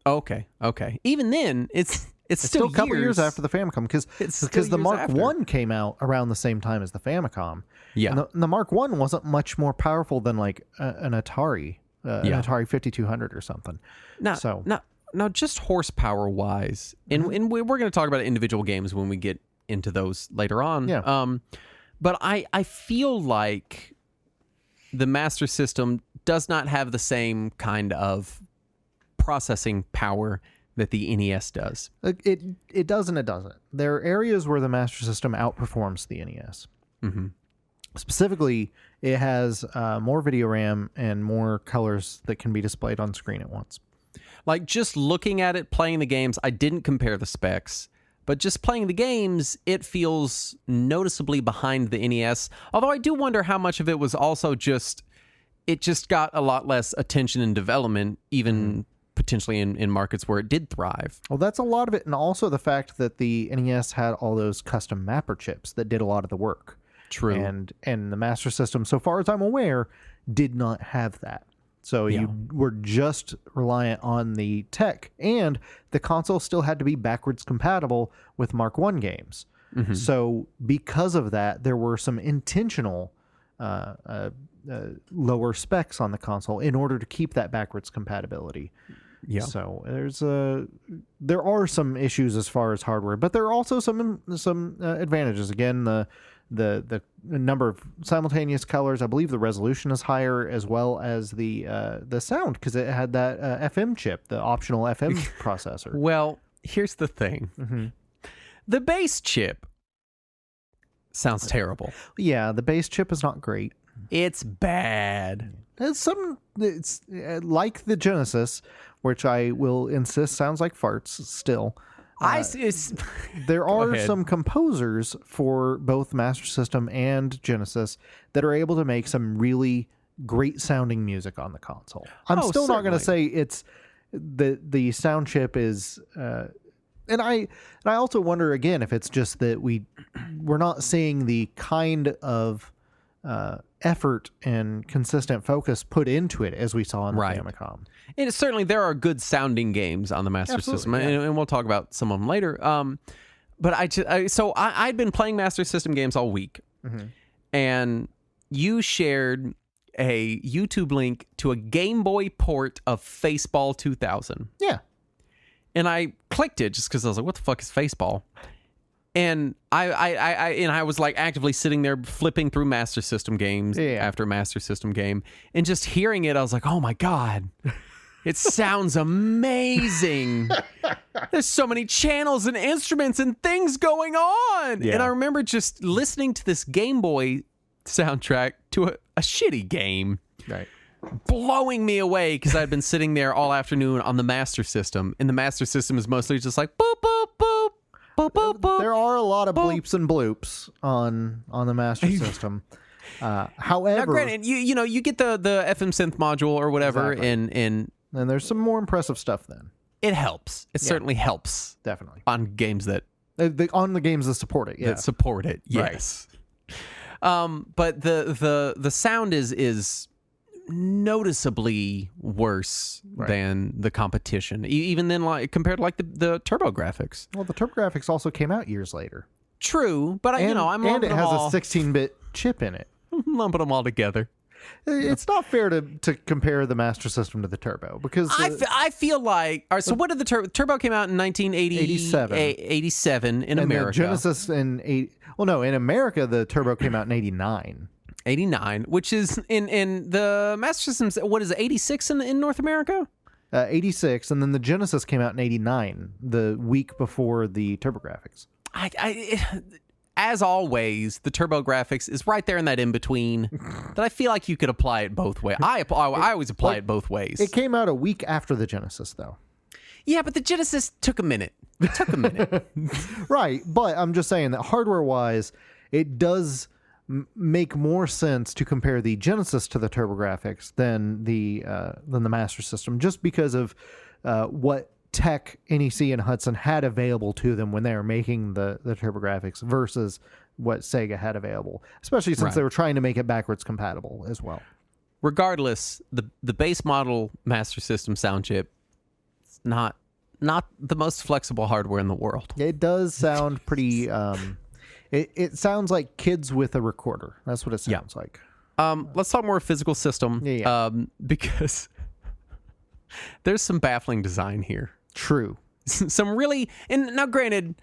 Speaker 1: Okay. Even then, it's still
Speaker 2: a couple years after the Famicom, because the Mark I came out around the same time as the Famicom.
Speaker 1: Yeah,
Speaker 2: and the Mark I wasn't much more powerful than like an Atari. An Atari 5200 or something.
Speaker 1: Now, just horsepower wise, and we're going to talk about individual games when we get into those later on.
Speaker 2: Yeah.
Speaker 1: But I feel like the Master System does not have the same kind of processing power that the NES does.
Speaker 2: It does and it doesn't. There are areas where the Master System outperforms the NES. Mm-hmm. Specifically, it has more video RAM and more colors that can be displayed on screen at once.
Speaker 1: Like, just looking at it, playing the games, I didn't compare the specs, But just playing the games, it feels noticeably behind the NES. Although I do wonder how much of it was also it just got a lot less attention and development, even potentially in markets where it did thrive.
Speaker 2: Well, that's a lot of it. And also the fact that the NES had all those custom mapper chips that did a lot of the work.
Speaker 1: True.
Speaker 2: And the Master System, so far as I'm aware, did not have that. So you were just reliant on the tech, and the console still had to be backwards compatible with Mark I games. Mm-hmm. So because of that, there were some intentional lower specs on the console in order to keep that backwards compatibility. Yeah. So there are some issues as far as hardware, but there are also some advantages. Again, the number of simultaneous colors, I believe the resolution is higher, as well as the sound, because it had that FM chip, the optional FM processor.
Speaker 1: Well, here's the thing. Mm-hmm. The base chip sounds terrible.
Speaker 2: Yeah, the base chip is not great.
Speaker 1: It's bad.
Speaker 2: It's like the Genesis, which I will insist sounds like farts still. There are some composers for both Master System and Genesis that are able to make some really great sounding music on the console. I'm still not going to say it's the sound chip is, and I also wonder again if it's just that we're not seeing the kind of effort and consistent focus put into it as we saw in the Famicom.
Speaker 1: And certainly there are good sounding games on the Master System, and we'll talk about some of them later. But I'd been playing Master System games all week, and you shared a YouTube link to a Game Boy port of Faceball 2000.
Speaker 2: Yeah.
Speaker 1: And I clicked it just because I was like, what the fuck is Faceball? And I was like actively sitting there flipping through Master System games after Master System game, and just hearing it, I was like, oh my God, it sounds amazing. There's so many channels and instruments and things going on. Yeah. And I remember just listening to this Game Boy soundtrack to a shitty game.
Speaker 2: Right.
Speaker 1: Blowing me away because I'd been sitting there all afternoon on the Master System, and the Master System is mostly just like boop, boop, boop. Boop, boop, boop,
Speaker 2: there are a lot of bleeps and bloops on the Master System. However,
Speaker 1: now granted, you get the FM synth module or whatever,
Speaker 2: exactly. and there's some more impressive stuff. Then
Speaker 1: it helps. It certainly helps.
Speaker 2: Definitely
Speaker 1: on games that
Speaker 2: on the games that support it. Yeah,
Speaker 1: that support it. Yes. Right. But the sound is noticeably worse than the competition, even then, like compared to like the TurboGrafx.
Speaker 2: Well, the TurboGrafx also came out years later.
Speaker 1: True, but I'm lumping
Speaker 2: it has a 16-bit chip in it.
Speaker 1: Lumping them all together.
Speaker 2: It's not fair to compare the Master System to the Turbo, because
Speaker 1: I feel like, all right, so what did the Turbo came out in 1987 in America.
Speaker 2: The Genesis in America the Turbo came out in 89.
Speaker 1: 89, which is in the Master Systems, what is it, 86 in North America?
Speaker 2: 86, and then the Genesis came out in 89, the week before the TurboGrafx.
Speaker 1: As always, the TurboGrafx is right there in that in-between that I feel like you could apply it both ways. I always apply it both ways.
Speaker 2: It came out a week after the Genesis, though.
Speaker 1: Yeah, but the Genesis took a minute.
Speaker 2: Right, but I'm just saying that hardware-wise, it does make more sense to compare the Genesis to the TurboGrafx than the Master System, just because of what tech NEC and Hudson had available to them when they were making the TurboGrafx versus what Sega had available, especially since they were trying to make it backwards compatible as well. Regardless,
Speaker 1: the base model Master System sound chip is not the most flexible hardware in the world.
Speaker 2: It does sound pretty It sounds like kids with a recorder. That's what it sounds like.
Speaker 1: Let's talk more physical system. Because there's some baffling design here.
Speaker 2: True.
Speaker 1: Some really, and now granted,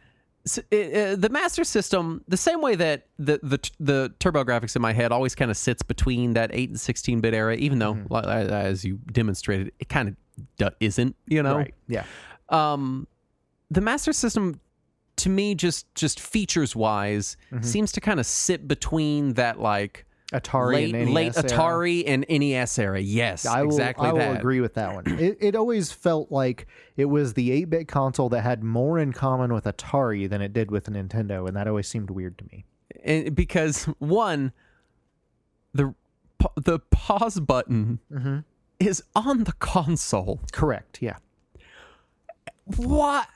Speaker 1: the Master System, the same way that the TurboGrafx in my head always kind of sits between that 8 and 16-bit era, even though, as you demonstrated, it kind of isn't,
Speaker 2: Right. Yeah.
Speaker 1: The Master System, to me, just features wise, seems to kind of sit between that, like,
Speaker 2: Atari and NES
Speaker 1: late
Speaker 2: era.
Speaker 1: Atari and NES era. Yes,
Speaker 2: I will
Speaker 1: that.
Speaker 2: agree with that one. It always felt like it was the 8-bit console that had more in common with Atari than it did with Nintendo, and that always seemed weird to me.
Speaker 1: And because one, the pause button is on the console.
Speaker 2: Correct. Yeah.
Speaker 1: What?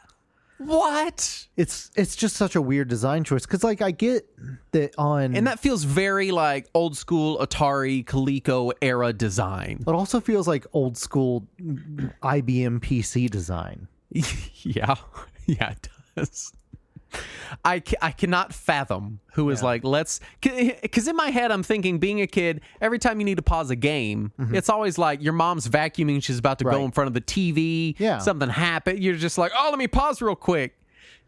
Speaker 2: It's just such a weird design choice because, like, I get that
Speaker 1: and that feels very like old school Atari Coleco era design.
Speaker 2: It also feels like old school IBM PC design.
Speaker 1: Yeah, it does. I cannot fathom who is like, because in my head I'm thinking, being a kid, every time you need to pause a game, it's always like your mom's vacuuming, she's about to go in front of the TV, something happened, you're just like, oh, let me pause real quick.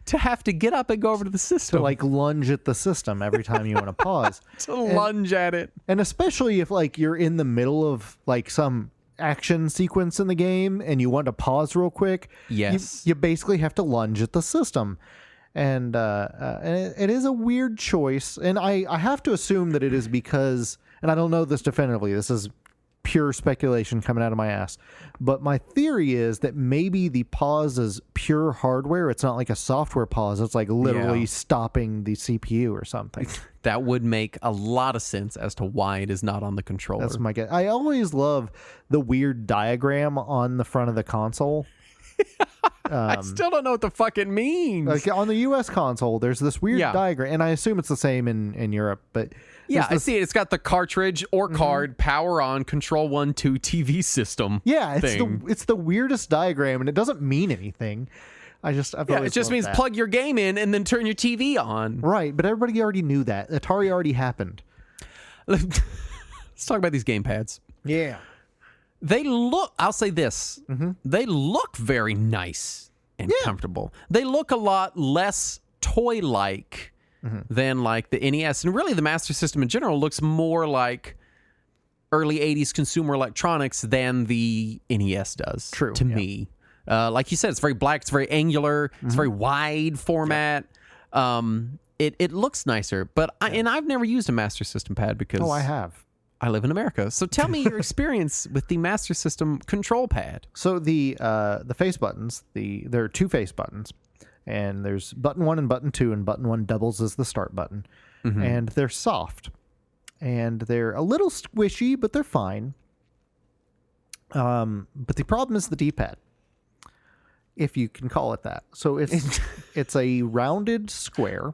Speaker 1: To have to get up and go over to the system.
Speaker 2: To like lunge at the system every time you want to pause.
Speaker 1: Lunge at it.
Speaker 2: And especially if like you're in the middle of like some action sequence in the game and you want to pause real quick.
Speaker 1: Yes.
Speaker 2: You basically have to lunge at the system. And it is a weird choice. And I have to assume that it is because, and I don't know this definitively, this is pure speculation coming out of my ass, but my theory is that maybe the pause is pure hardware. It's not like a software pause. It's like literally stopping the CPU or something.
Speaker 1: That would make a lot of sense as to why it is not on the controller.
Speaker 2: That's my guess. I always love the weird diagram on the front of the console.
Speaker 1: I still don't know what the fuck it means.
Speaker 2: Like on the US console, there's this weird diagram, and I assume it's the same in Europe, but
Speaker 1: I see it. It's got the cartridge or card, power on, control 1, 2 TV system.
Speaker 2: Yeah, it's the weirdest diagram, and it doesn't mean anything. It just means
Speaker 1: plug your game in and then turn your TV on.
Speaker 2: Right, but everybody already knew that. Atari already happened.
Speaker 1: Let's talk about these game pads.
Speaker 2: Yeah.
Speaker 1: They look, I'll say this, they look very nice and comfortable. They look a lot less toy-like than like the NES. And really the Master System in general looks more like early 80s consumer electronics than the NES does.
Speaker 2: True.
Speaker 1: To me. Like you said, it's very black, it's very angular, it's very wide format. It looks nicer, but I've never used a Master System pad because...
Speaker 2: Oh, I have.
Speaker 1: I live in America. So tell me your experience with the Master System control pad.
Speaker 2: So the face buttons, there are 2 face buttons, and there's button 1 and button 2, and button 1 doubles as the start button. And they're soft. And they're a little squishy, but they're fine. But the problem is the D-pad, if you can call it that. So it's a rounded square.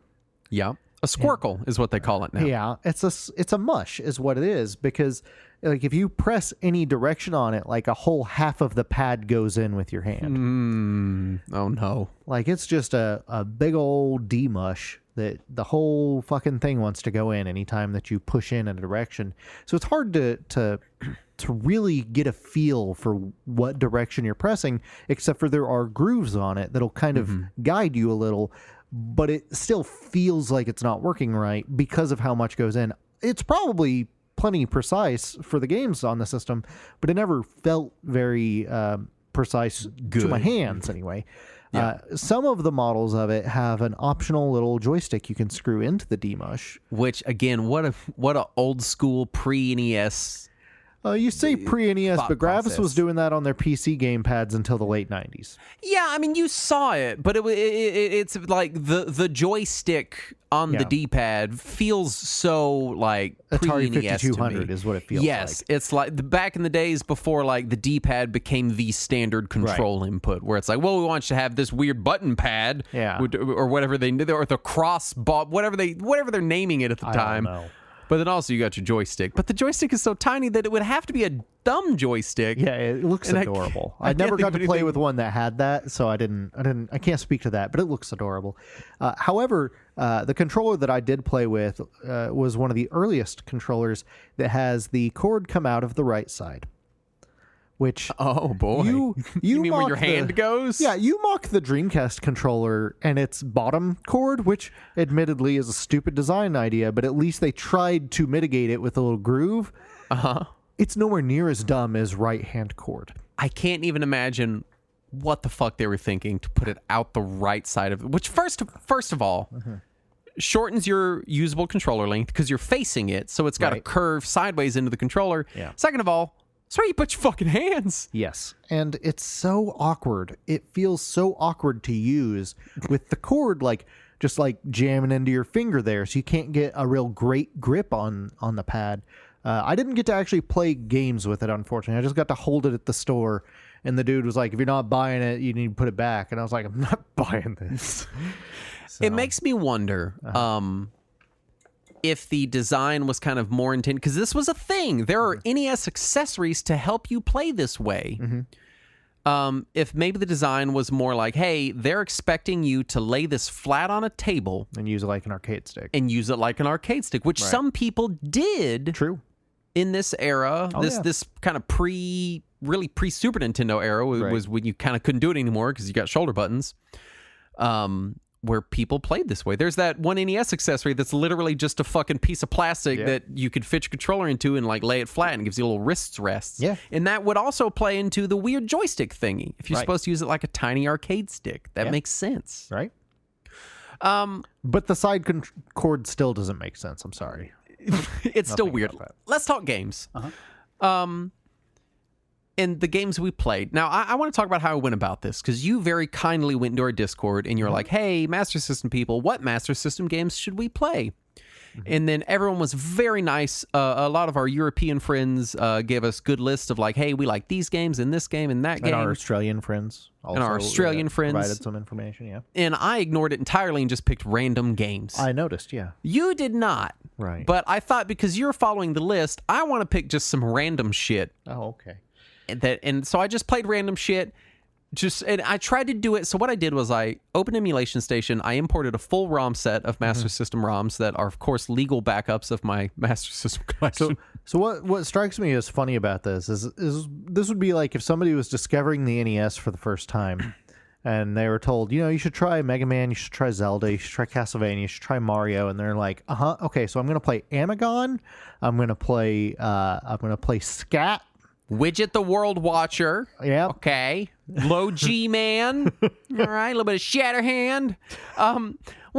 Speaker 1: Yeah. A squircle is what they call it now.
Speaker 2: Yeah, it's a mush is what it is, because like if you press any direction on it, like a whole half of the pad goes in with your hand.
Speaker 1: Oh no.
Speaker 2: Like it's just a big old D-mush that the whole fucking thing wants to go in anytime that you push in a direction. So it's hard to really get a feel for what direction you're pressing, except for there are grooves on it that'll kind of guide you a little. But it still feels like it's not working right because of how much goes in. It's probably plenty precise for the games on the system, but it never felt very precise to my hands anyway. Yeah. Some of the models of it have an optional little joystick you can screw into the D-mush.
Speaker 1: Which, again, what a old school pre-NES...
Speaker 2: You say pre-NES, but Gravis was doing that on their PC game pads until the late 90s.
Speaker 1: Yeah, I mean, you saw it, but it's like the joystick on the D-pad feels so like
Speaker 2: Atari
Speaker 1: pre-NES
Speaker 2: 5200 is what it feels like.
Speaker 1: Yes, it's like back in the days before like the D-pad became the standard control input, where it's like, well, we want you to have this weird button pad, or whatever they did, or the cross bar, whatever they're naming it at the time.
Speaker 2: I don't know.
Speaker 1: But then also you got your joystick. But the joystick is so tiny that it would have to be a thumb joystick.
Speaker 2: Yeah, it looks adorable. I never got to play with one that had that, so I can't speak to that, but it looks adorable. However, the controller that I did play with was one of the earliest controllers that has the cord come out of the right side. Which
Speaker 1: oh boy, you mean where your hand goes?
Speaker 2: Yeah, you mock the Dreamcast controller and its bottom cord, which admittedly is a stupid design idea, but at least they tried to mitigate it with a little groove. It's nowhere near as dumb as right hand cord.
Speaker 1: I can't even imagine what the fuck they were thinking to put it out the right side of it. Which first of all, shortens your usable controller length because you're facing it, so it's got a curve sideways into the controller.
Speaker 2: Yeah.
Speaker 1: Second of all, it's where you put your fucking hands.
Speaker 2: Yes. And it's so awkward. It feels so awkward to use with the cord just jamming into your finger there, so you can't get a real great grip on the pad. I didn't get to actually play games with it, unfortunately. I just got to hold it at the store, and the dude was like, if you're not buying it, you need to put it back. And I was like, I'm not buying this. So,
Speaker 1: it makes me wonder if the design was kind of more intended, because this was a thing. There are NES accessories to help you play this way. If maybe the design was more like, hey, they're expecting you to lay this flat on a table
Speaker 2: and use it like an arcade stick.
Speaker 1: Which some people did.
Speaker 2: True.
Speaker 1: In this era, this kind of really pre Super Nintendo era was when you kind of couldn't do it anymore because you got shoulder buttons. Where people played this way. There's that one NES accessory that's literally just a fucking piece of plastic that you could fit your controller into and lay it flat, and it gives you little wrist rests.
Speaker 2: Yeah.
Speaker 1: And that would also play into the weird joystick thingy. If you're supposed to use it like a tiny arcade stick, that makes sense.
Speaker 2: Right. But the side cord still doesn't make sense. I'm sorry.
Speaker 1: It's still weird. Let's talk games. And the games we played. Now, I want to talk about how I went about this, because you very kindly went into our Discord and you're like, hey, Master System people, what Master System games should we play? And then everyone was very nice. A lot of our European friends gave us good lists of hey, we like these games and this game and that game.
Speaker 2: And our Australian friends also provided some information, yeah.
Speaker 1: And I ignored it entirely and just picked random games.
Speaker 2: I noticed, yeah.
Speaker 1: You did not.
Speaker 2: Right.
Speaker 1: But I thought because you're following the list, I want to pick just some random shit.
Speaker 2: Oh, okay.
Speaker 1: And so I just played random shit. And I tried to do it. So what I did was I opened Emulation Station. I imported a full ROM set of Master System ROMs that are, of course, legal backups of my Master System collection.
Speaker 2: So what strikes me as funny about this is this would be like if somebody was discovering the NES for the first time, and they were told, you should try Mega Man, you should try Zelda, you should try Castlevania, you should try Mario, and they're like, okay, so I'm gonna play Amagon, I'm gonna play Scat.
Speaker 1: Widget the World Watcher.
Speaker 2: Yeah.
Speaker 1: Okay. Low G Man. All right. A little bit of Shatterhand.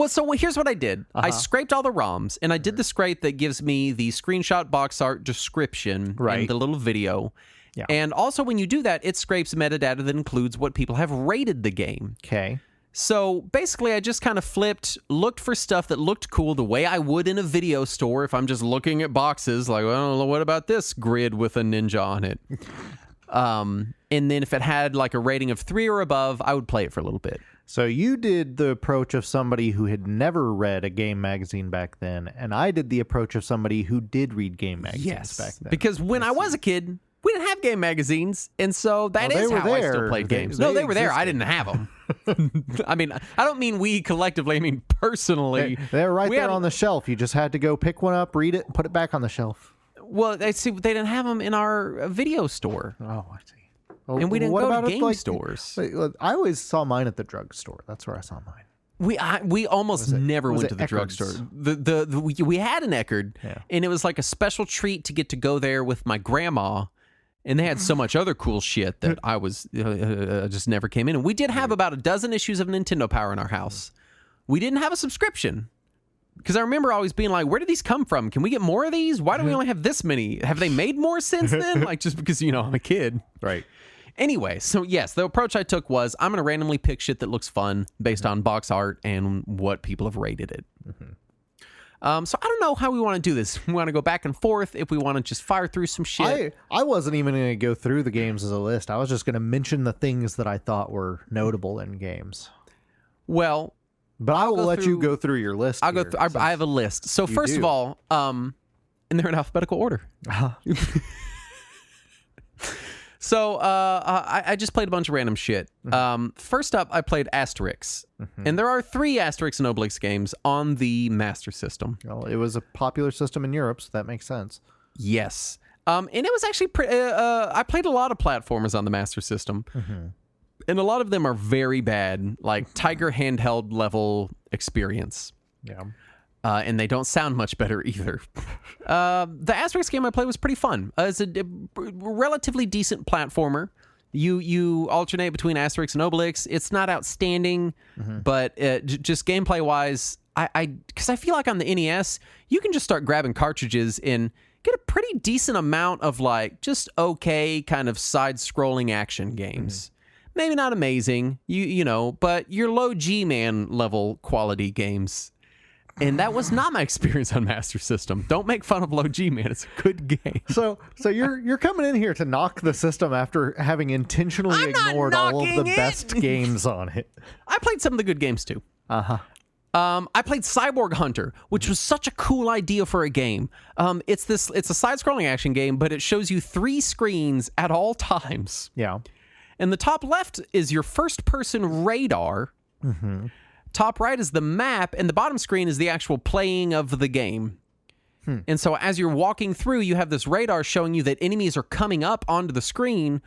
Speaker 1: So here's what I did. I scraped all the ROMs, and I did the scrape that gives me the screenshot box art description and the little video. Yeah. And also when you do that, it scrapes metadata that includes what people have rated the game.
Speaker 2: Okay.
Speaker 1: So basically, I just kind of looked for stuff that looked cool the way I would in a video store if I'm just looking at boxes. Well, what about this grid with a ninja on it? And then if it had a rating of 3 or above, I would play it for a little bit.
Speaker 2: So you did the approach of somebody who had never read a game magazine back then, and I did the approach of somebody who did read game magazines back then.
Speaker 1: Because when I was a kid, we didn't have game magazines, and so that is how I still played games. No, they were there. I didn't have them. I mean, I don't mean we collectively. I mean personally.
Speaker 2: They were right there on the shelf. You just had to go pick one up, read it, and put it back on the shelf.
Speaker 1: Well, they didn't have them in our video store.
Speaker 2: Oh, I see. Well,
Speaker 1: and we didn't go to game stores.
Speaker 2: I always saw mine at the drugstore. That's where I saw mine.
Speaker 1: We almost never went to the drugstore. We had an Eckerd, and it was like a special treat to get to go there with my grandma. And they had so much other cool shit that I was just never came in. And we did have about a dozen issues of Nintendo Power in our house. We didn't have a subscription. Because I remember always being like, where did these come from? Can we get more of these? Why do we only have this many? Have they made more since then? Just because, I'm a kid.
Speaker 2: Right.
Speaker 1: Anyway, so yes, the approach I took was I'm going to randomly pick shit that looks fun based on box art and what people have rated it. So I don't know how we want to do this. We want to go back and forth. If we want to just fire through some shit.
Speaker 2: I wasn't even going to go through the games as a list. I was just going to mention the things that I thought were notable in games.
Speaker 1: Well,
Speaker 2: but I will let you go through your list.
Speaker 1: I'll go through. I have a list. So first of all, and they're in alphabetical order. So I just played a bunch of random shit. First up, I played Asterix. And there are 3 Asterix and Obelix games on the Master System.
Speaker 2: Well, it was a popular system in Europe, so that makes sense.
Speaker 1: Yes. And it was actually... I played a lot of platformers on the Master System. And a lot of them are very bad, like Tiger handheld level experience.
Speaker 2: Yeah.
Speaker 1: And they don't sound much better either. The Asterix game I played was pretty fun. It's a relatively decent platformer. You alternate between Asterix and Obelix. It's not outstanding, but just gameplay-wise, because I feel like on the NES, you can just start grabbing cartridges and get a pretty decent amount of like just okay kind of side-scrolling action games. Maybe not amazing, you know, but your low G-Man level quality games. And that was not my experience on Master System. Don't make fun of low G-Man. It's a good game.
Speaker 2: So you're coming in here to knock the system after having intentionally ignored all of the best games on it.
Speaker 1: I played some of the good games too.
Speaker 2: Uh-huh.
Speaker 1: I played Cyborg Hunter, which was such a cool idea for a game. It's a side-scrolling action game, but it shows you 3 screens at all times.
Speaker 2: Yeah.
Speaker 1: And the top left is your first-person radar.
Speaker 2: Mm-hmm.
Speaker 1: Top right is the map, and the bottom screen is the actual playing of the game. And so as you're walking through, you have this radar showing you that enemies are coming up onto the screen,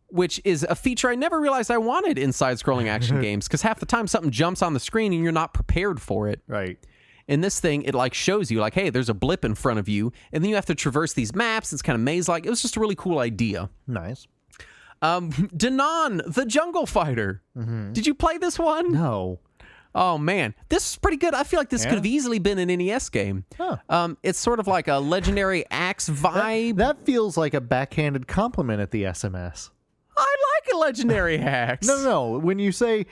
Speaker 1: which is a feature I never realized I wanted in side-scrolling action games, because half the time something jumps on the screen and you're not prepared for it.
Speaker 2: Right.
Speaker 1: In this thing, it like shows you like, hey, there's a blip in front of you, and then you have to traverse these maps. It's kind of maze-like. It was just a really cool idea.
Speaker 2: Nice.
Speaker 1: Danon, the Jungle Fighter. Did you play this one?
Speaker 2: No.
Speaker 1: Oh, man. This is pretty good. I feel like this could have easily been an NES game.
Speaker 2: Huh.
Speaker 1: It's sort of like a Legendary Axe vibe.
Speaker 2: That feels like a backhanded compliment at the SMS.
Speaker 1: I like a Legendary Axe.
Speaker 2: No. When you say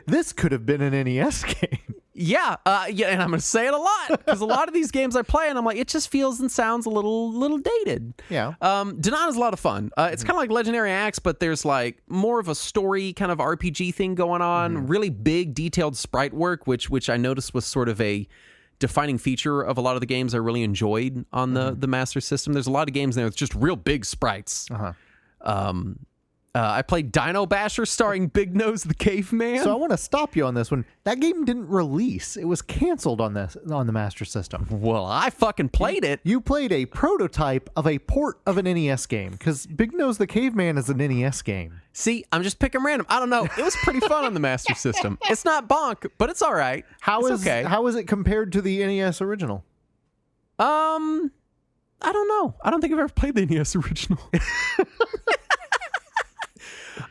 Speaker 2: this could have been an NES game.
Speaker 1: Yeah, and I'm going to say it a lot, because a lot of these games I play, and I'm like, it just feels and sounds a little dated.
Speaker 2: Yeah.
Speaker 1: Danon is a lot of fun. It's kind of like Legendary Axe, but there's like more of a story kind of RPG thing going on, really big detailed sprite work, which I noticed was sort of a defining feature of a lot of the games I really enjoyed on the Master System. There's a lot of games there with just real big sprites. I played Dino Basher starring Big Nose the Caveman.
Speaker 2: So I want to stop you on this one. That game didn't release. It was canceled on the Master System.
Speaker 1: Well, I fucking played it.
Speaker 2: You played a prototype of a port of an NES game, because Big Nose the Caveman is an NES game.
Speaker 1: See, I'm just picking random. I don't know. It was pretty fun on the Master System. It's not bonk, but it's all right.
Speaker 2: How is it compared to the NES original?
Speaker 1: I don't know. I don't think I've ever played the NES original.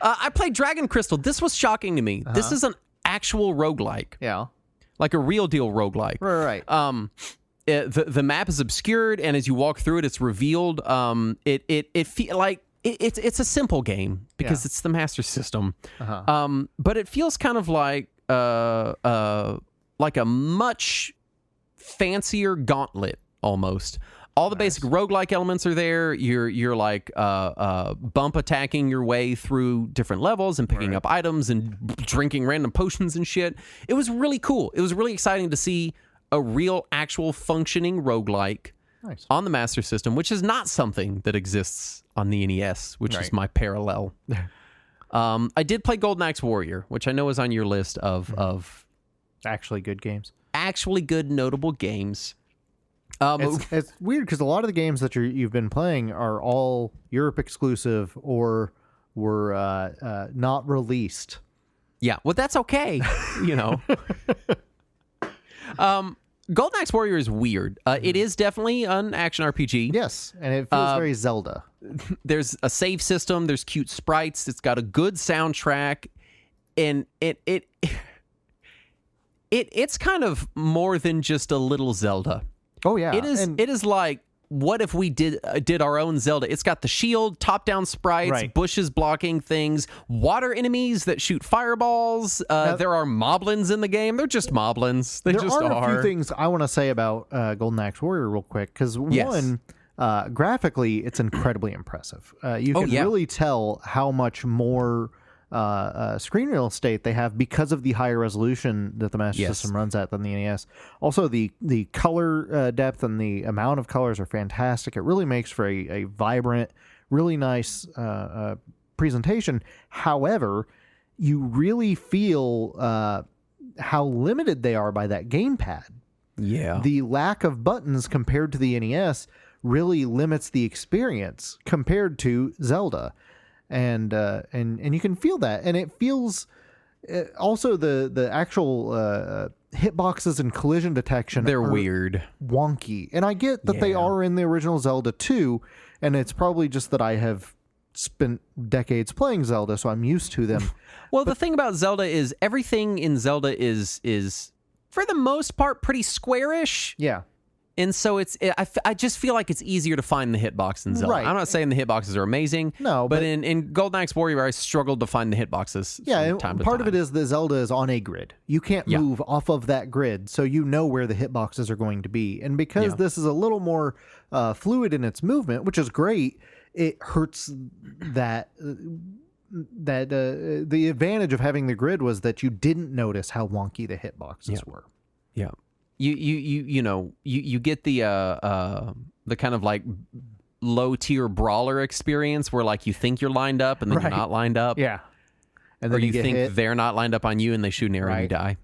Speaker 1: I played Dragon Crystal. This was shocking to me. This is an actual roguelike.
Speaker 2: Yeah.
Speaker 1: Like a real deal roguelike.
Speaker 2: Right.
Speaker 1: The map is obscured, and as you walk through it, it's revealed. It's a simple game because it's the Master System. But it feels kind of like a much fancier Gauntlet almost. All the basic roguelike elements are there. You're like bump attacking your way through different levels and picking up items and drinking random potions and shit. It was really cool. It was really exciting to see a real, actual functioning roguelike on the Master System, which is not something that exists on the NES, which is my parallel. I did play Golden Axe Warrior, which I know is on your list of
Speaker 2: actually good games.
Speaker 1: Actually good, notable games.
Speaker 2: It's weird because a lot of the games that you've been playing are all Europe exclusive or were not released.
Speaker 1: Yeah, well, that's okay, you know. Golden Axe Warrior is weird. It is definitely an action RPG.
Speaker 2: Yes, and it feels very Zelda.
Speaker 1: There's a save system. There's cute sprites. It's got a good soundtrack, and it's kind of more than just a little Zelda.
Speaker 2: Oh yeah,
Speaker 1: it is like, what if we did our own Zelda? It's got the shield, top-down sprites, bushes blocking things, water enemies that shoot fireballs. There are moblins in the game. They're just moblins. There
Speaker 2: are a few things I want to say about Golden Axe Warrior real quick, because one, graphically, it's incredibly impressive. You can really tell how much more screen real estate they have because of the higher resolution that the Master System runs at than the NES. Also, the color depth and the amount of colors are fantastic. It really makes for a vibrant, really nice presentation. However, you really feel how limited they are by that gamepad.
Speaker 1: Yeah.
Speaker 2: The lack of buttons compared to the NES really limits the experience compared to Zelda. And you can feel that, and it feels also the actual hitboxes and collision detection.
Speaker 1: They're weird,
Speaker 2: wonky, and I get that they are in the original Zelda too, and it's probably just that I have spent decades playing Zelda, so I'm used to them.
Speaker 1: Well, the thing about Zelda is everything in Zelda is for the most part, pretty squarish.
Speaker 2: Yeah.
Speaker 1: And so I just feel like it's easier to find the hitbox than Zelda.
Speaker 2: Right.
Speaker 1: I'm not saying the hitboxes are amazing.
Speaker 2: No,
Speaker 1: but
Speaker 2: but
Speaker 1: in Golden Axe Warrior, I struggled to find the hitboxes.
Speaker 2: Yeah,
Speaker 1: from
Speaker 2: and
Speaker 1: time to
Speaker 2: part
Speaker 1: time.
Speaker 2: of it is that Zelda is on a grid. You can't move off of that grid, so you know where the hitboxes are going to be. And because this is a little more fluid in its movement, which is great, it hurts that the advantage of having the grid was that you didn't notice how wonky the hitboxes were.
Speaker 1: Yeah. You get the kind of like low tier brawler experience where like you think you're lined up and then you're not lined up.
Speaker 2: Yeah. And then
Speaker 1: or you
Speaker 2: get
Speaker 1: think
Speaker 2: hit.
Speaker 1: they're not lined up on you and they shoot an arrow and you die.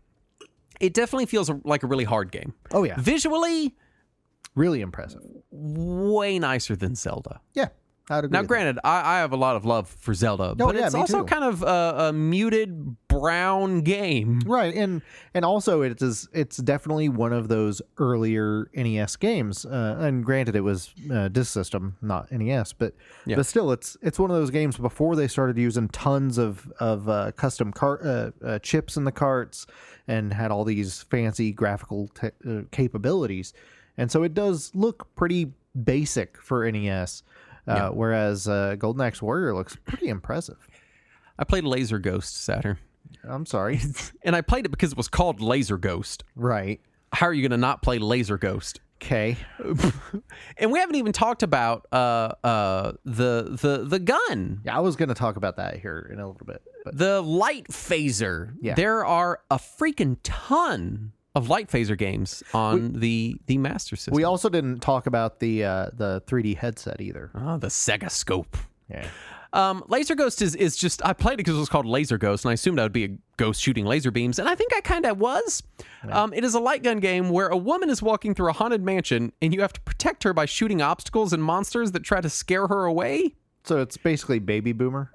Speaker 1: It definitely feels like a really hard game.
Speaker 2: Oh, yeah.
Speaker 1: Visually,
Speaker 2: really impressive.
Speaker 1: way nicer than Zelda.
Speaker 2: Yeah. I'd agree
Speaker 1: Now,
Speaker 2: with
Speaker 1: granted, I have a lot of love for Zelda, but it's
Speaker 2: me
Speaker 1: also
Speaker 2: too.
Speaker 1: kind of a muted brown game.
Speaker 2: that. Right. And also it's definitely one of those earlier NES games. And granted, it was Disk System, not NES, but still, it's one of those games before they started using tons of custom chips in the carts and had all these fancy graphical capabilities. And so it does look pretty basic for NES. Whereas Golden Axe Warrior looks pretty impressive.
Speaker 1: I played Laser Ghost, Saturn.
Speaker 2: I'm sorry.
Speaker 1: And I played it because it was called Laser Ghost.
Speaker 2: Right.
Speaker 1: How are you going to not play Laser Ghost?
Speaker 2: Okay.
Speaker 1: And we haven't even talked about the gun.
Speaker 2: Yeah, I was going to talk about that here in a little bit. But
Speaker 1: The light phaser.
Speaker 2: Yeah.
Speaker 1: There are a freaking ton of light phaser games on the Master System.
Speaker 2: we also didn't talk about the 3D headset either.
Speaker 1: Oh, the Sega Scope.
Speaker 2: Yeah.
Speaker 1: Laser Ghost is just, I played it because it was called Laser Ghost, and I assumed I would be a ghost shooting laser beams, and I think I kind of was. It is a light gun game where a woman is walking through a haunted mansion, and you have to protect her by shooting obstacles and monsters that try to scare her away.
Speaker 2: So it's basically Baby Boomer.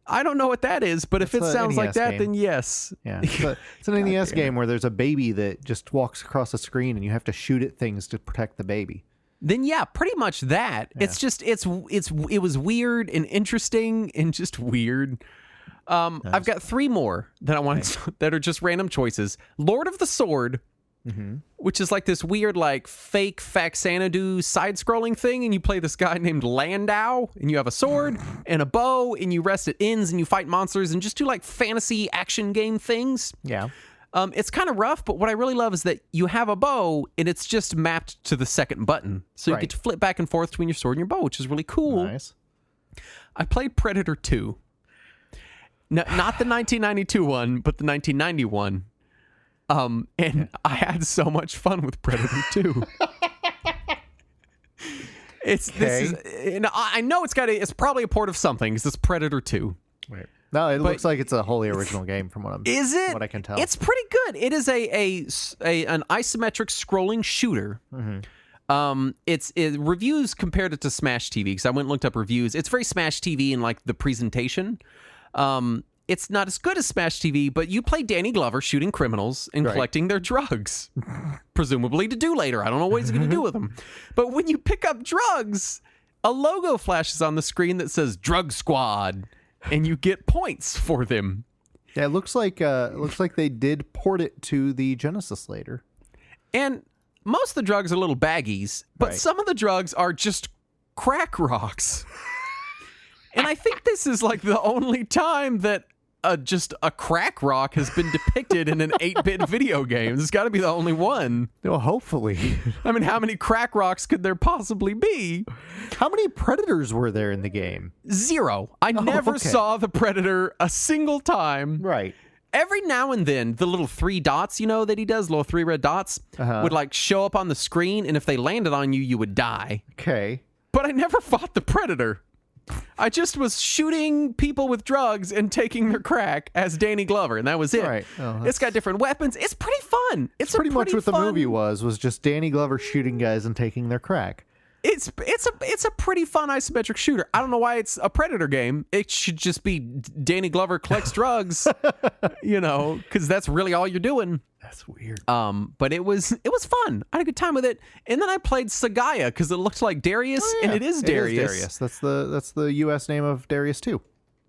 Speaker 1: I don't know what that is, but if it
Speaker 2: It's a
Speaker 1: sounds like
Speaker 2: NES
Speaker 1: that,
Speaker 2: game.
Speaker 1: then yes.
Speaker 2: Yeah. It's an NES game where there's a baby that just walks across the screen and you have to shoot at things to protect the baby.
Speaker 1: Then yeah, pretty much that.
Speaker 2: Yeah.
Speaker 1: It's just it was weird and interesting and just weird. I've got three more that I want that are just random choices. Lord of the Sword, which is like this weird like fake Faxanadu side-scrolling thing, and you play this guy named Landau, and you have a sword and a bow, and you rest at inns and you fight monsters and just do like fantasy action game things.
Speaker 2: Yeah.
Speaker 1: It's kind of rough, but what I really love is that you have a bow and it's just mapped to the second button. So you get to flip back and forth between your sword and your bow, which is really cool.
Speaker 2: Nice.
Speaker 1: I played Predator 2. No, not the 1992 one, but the 1991. And I had so much fun with Predator 2. This is, and I know it's probably a port of something. It's Predator 2.
Speaker 2: Right. No, it looks like it's a wholly original game from what I can tell.
Speaker 1: It's pretty good. It is an isometric scrolling shooter. Reviews compared it to Smash TV because I went and looked up reviews. It's very Smash TV in like the presentation. It's not as good as Smash TV, but you play Danny Glover shooting criminals and collecting their drugs, presumably to do later. I don't know what he's going to do with them. But when you pick up drugs, a logo flashes on the screen that says Drug Squad, and you get points for them.
Speaker 2: Yeah, it looks like they did port it to the Genesis later.
Speaker 1: And most of the drugs are little baggies, but some of the drugs are just crack rocks. And I think this is like the only time that just a crack rock has been depicted in an 8-bit video game. It's got to be the only one.
Speaker 2: Well, hopefully.
Speaker 1: I mean, how many crack rocks could there possibly be?
Speaker 2: How many predators were there in the game?
Speaker 1: 0. I never saw the Predator a single time.
Speaker 2: Right.
Speaker 1: Every now and then, the little 3 dots, that he does, little 3 red dots, would like show up on the screen, and if they landed on you, you would die.
Speaker 2: Okay.
Speaker 1: But I never fought the Predator. I just was shooting people with drugs and taking their crack as Danny Glover, and that was it.
Speaker 2: Right.
Speaker 1: It's got different weapons. It's pretty fun. It's
Speaker 2: pretty much what the movie was just Danny Glover shooting guys and taking their crack.
Speaker 1: It's a pretty fun isometric shooter. I don't know why it's a Predator game. It should just be Danny Glover collects drugs, because that's really all you're doing.
Speaker 2: That's weird.
Speaker 1: But it was fun. I had a good time with it. And then I played Sagaya because it looked like Darius, and it is Darius.
Speaker 2: It is Darius. That's the U.S. name of Darius too.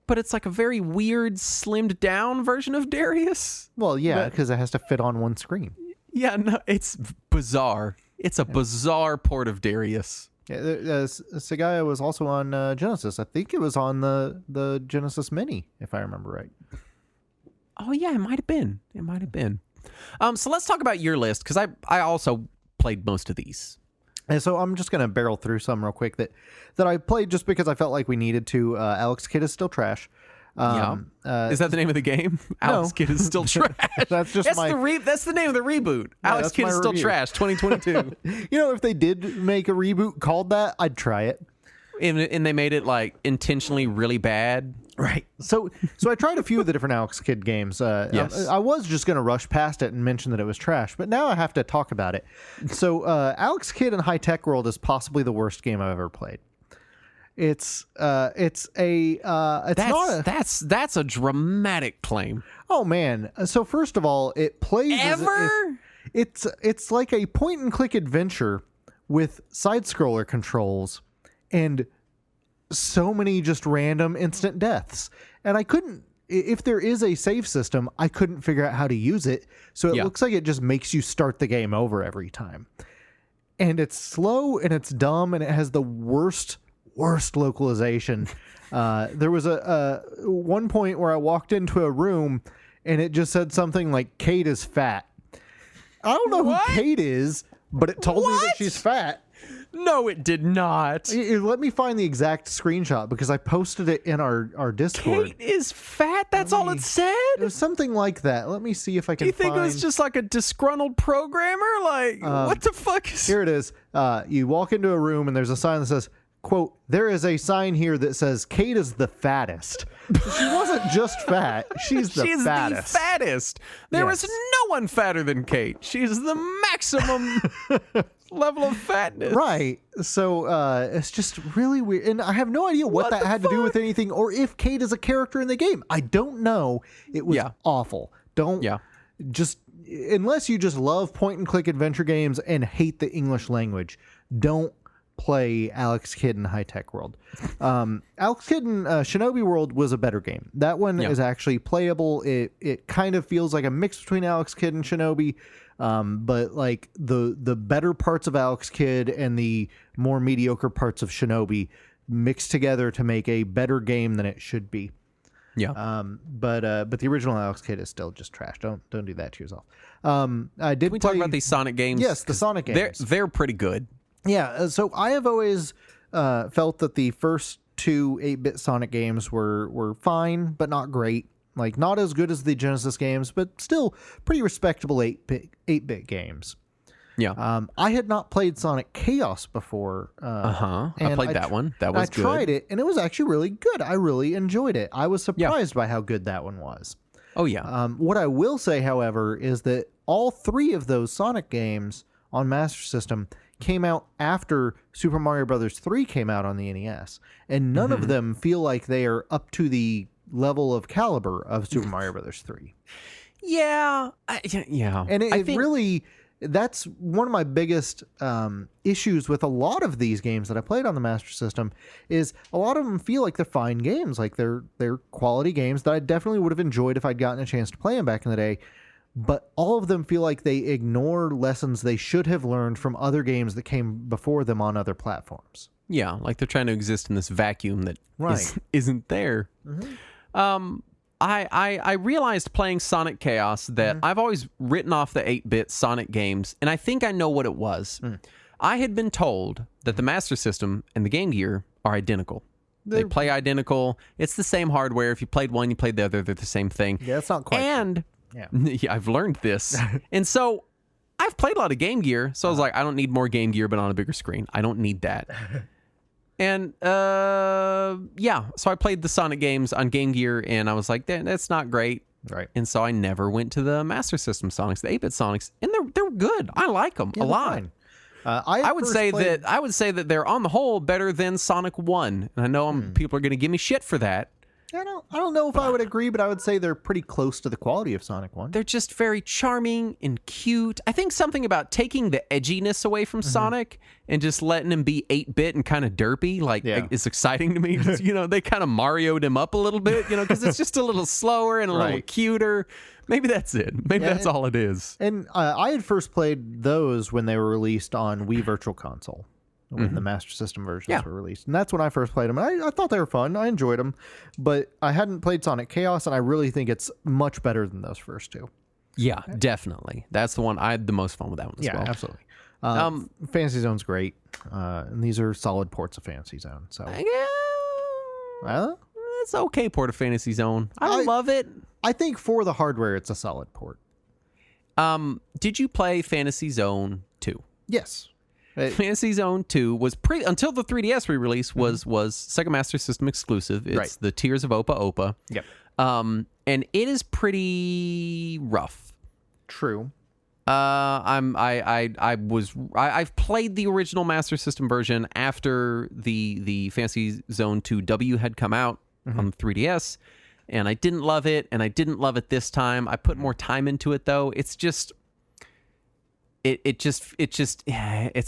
Speaker 1: But it's like a very weird, slimmed down version of Darius.
Speaker 2: Well, yeah, because it has to fit on one screen.
Speaker 1: Yeah, no, it's bizarre. It's a bizarre port of Darius.
Speaker 2: Yeah, Sega was also on Genesis. I think it was on the Genesis Mini, if I remember right.
Speaker 1: Oh, yeah, it might have been. So let's talk about your list, because I also played most of these.
Speaker 2: And so I'm just going to barrel through some real quick that I played just because I felt like we needed to. Alex Kidd is still trash.
Speaker 1: Is that the name of the game? Alex Kidd is still trash.
Speaker 2: That's just
Speaker 1: that's the name of the reboot. Alex Kidd is still trash. 2022.
Speaker 2: If they did make a reboot called that, I'd try it.
Speaker 1: And they made it like intentionally really bad.
Speaker 2: Right. So I tried a few of the different Alex Kidd games.
Speaker 1: Yes.
Speaker 2: I was just going to rush past it and mention that it was trash, but now I have to talk about it. So Alex Kidd in High Tech World is possibly the worst game I've ever played. It's that's
Speaker 1: a dramatic claim.
Speaker 2: Oh man. So first of all, it plays it's like a point and click adventure with side scroller controls and so many just random instant deaths. And if there is a save system, I couldn't figure out how to use it. So it looks like it just makes you start the game over every time. And it's slow and it's dumb and it has the worst localization. There was a one point where I walked into a room and it just said something like Kate is fat. I don't know who Kate is, but it told me that she's fat.
Speaker 1: No, it did not.
Speaker 2: Let me find the exact screenshot because I posted it in our Discord.
Speaker 1: Kate is fat? That's all it said?
Speaker 2: It was something like that. Let me see if I can find...
Speaker 1: Do you think it was just like a disgruntled programmer? Like, what the fuck is...
Speaker 2: Here it is. You walk into a room and there's a sign that says, quote, there is a sign here that says Kate is the fattest. She wasn't just fat. She's the fattest.
Speaker 1: The fattest. There is no one fatter than Kate. She's the maximum level of fatness.
Speaker 2: Right. So it's just really weird. And I have no idea what that had to do with anything or if Kate is a character in the game. I don't know. It was awful. Just unless you just love point and click adventure games and hate the English language, don't play Alex Kidd in High Tech World. Alex Kidd in Shinobi World was a better game. That one is actually playable. It kind of feels like a mix between Alex Kidd and Shinobi, but like the better parts of Alex Kidd and the more mediocre parts of Shinobi mixed together to make a better game than it should be.
Speaker 1: Yeah.
Speaker 2: But the original Alex Kidd is still just trash. Don't do that to yourself. I did.
Speaker 1: Can we talk about these Sonic games?
Speaker 2: Yes, the Sonic games.
Speaker 1: They're pretty good.
Speaker 2: Yeah, so I have always felt that the first two 8-bit Sonic games were fine, but not great. Like, not as good as the Genesis games, but still pretty respectable 8-bit games.
Speaker 1: Yeah.
Speaker 2: I had not played Sonic Chaos before.
Speaker 1: I played that one. That was good.
Speaker 2: I tried it, and it was actually really good. I really enjoyed it. I was surprised by how good that one was.
Speaker 1: Oh, yeah.
Speaker 2: What I will say, however, is that all three of those Sonic games on Master System came out after Super Mario Brothers 3 came out on the NES, and none of them feel like they are up to the level of caliber of Super Mario Brothers 3.
Speaker 1: Yeah.
Speaker 2: And it really, that's one of my biggest issues with a lot of these games that I played on the Master System is a lot of them feel like they're fine games, like they're quality games that I definitely would have enjoyed if I'd gotten a chance to play them back in the day. But all of them feel like they ignore lessons they should have learned from other games that came before them on other platforms.
Speaker 1: Yeah, like they're trying to exist in this vacuum that isn't there. I realized playing Sonic Chaos that I've always written off the 8-bit Sonic games, and I think I know what it was. I had been told that the Master System and the Game Gear are identical. They play identical. It's the same hardware. If you played one, you played the other. They're the same thing.
Speaker 2: Yeah, that's not quite
Speaker 1: true. Yeah, I've learned this. And so I've played a lot of Game Gear, so I was like, I don't need more Game Gear, but on a bigger screen. I don't need that. And so I played the Sonic games on Game Gear, and I was like, that's not great.
Speaker 2: Right.
Speaker 1: And so I never went to the Master System Sonics, the 8-bit Sonics, and they're good. I like them a lot. I would say that they're on the whole better than Sonic 1. And I know people are going to give me shit for that.
Speaker 2: I don't know if I would agree, but I would say they're pretty close to the quality of Sonic 1.
Speaker 1: They're just very charming and cute. I think something about taking the edginess away from Sonic and just letting him be 8-bit and kind of derpy, is exciting to me. They kind of Mario'd him up a little bit, because it's just a little slower and a little cuter. Maybe that's it. Maybe that's all it is.
Speaker 2: And I had first played those when they were released on Wii Virtual Console. When the Master System versions were released. And that's when I first played them. And I thought they were fun. I enjoyed them. But I hadn't played Sonic Chaos, and I really think it's much better than those first two.
Speaker 1: Yeah, definitely. That's the one I had the most fun with that one as well.
Speaker 2: Yeah, absolutely. Fantasy Zone's great. And these are solid ports of Fantasy Zone. So
Speaker 1: it's okay port of Fantasy Zone. I don't love it.
Speaker 2: I think for the hardware, it's a solid port.
Speaker 1: Did you play Fantasy Zone 2?
Speaker 2: Yes.
Speaker 1: Fantasy Zone 2 was until the 3DS re-release was Sega Master System exclusive. It's the Tears of Opa Opa.
Speaker 2: Yep.
Speaker 1: And it is pretty rough.
Speaker 2: True.
Speaker 1: I've played the original Master System version after the Fantasy Zone 2W had come out on the 3DS, and I didn't love it, and I didn't love it this time. I put more time into it though. It's just it's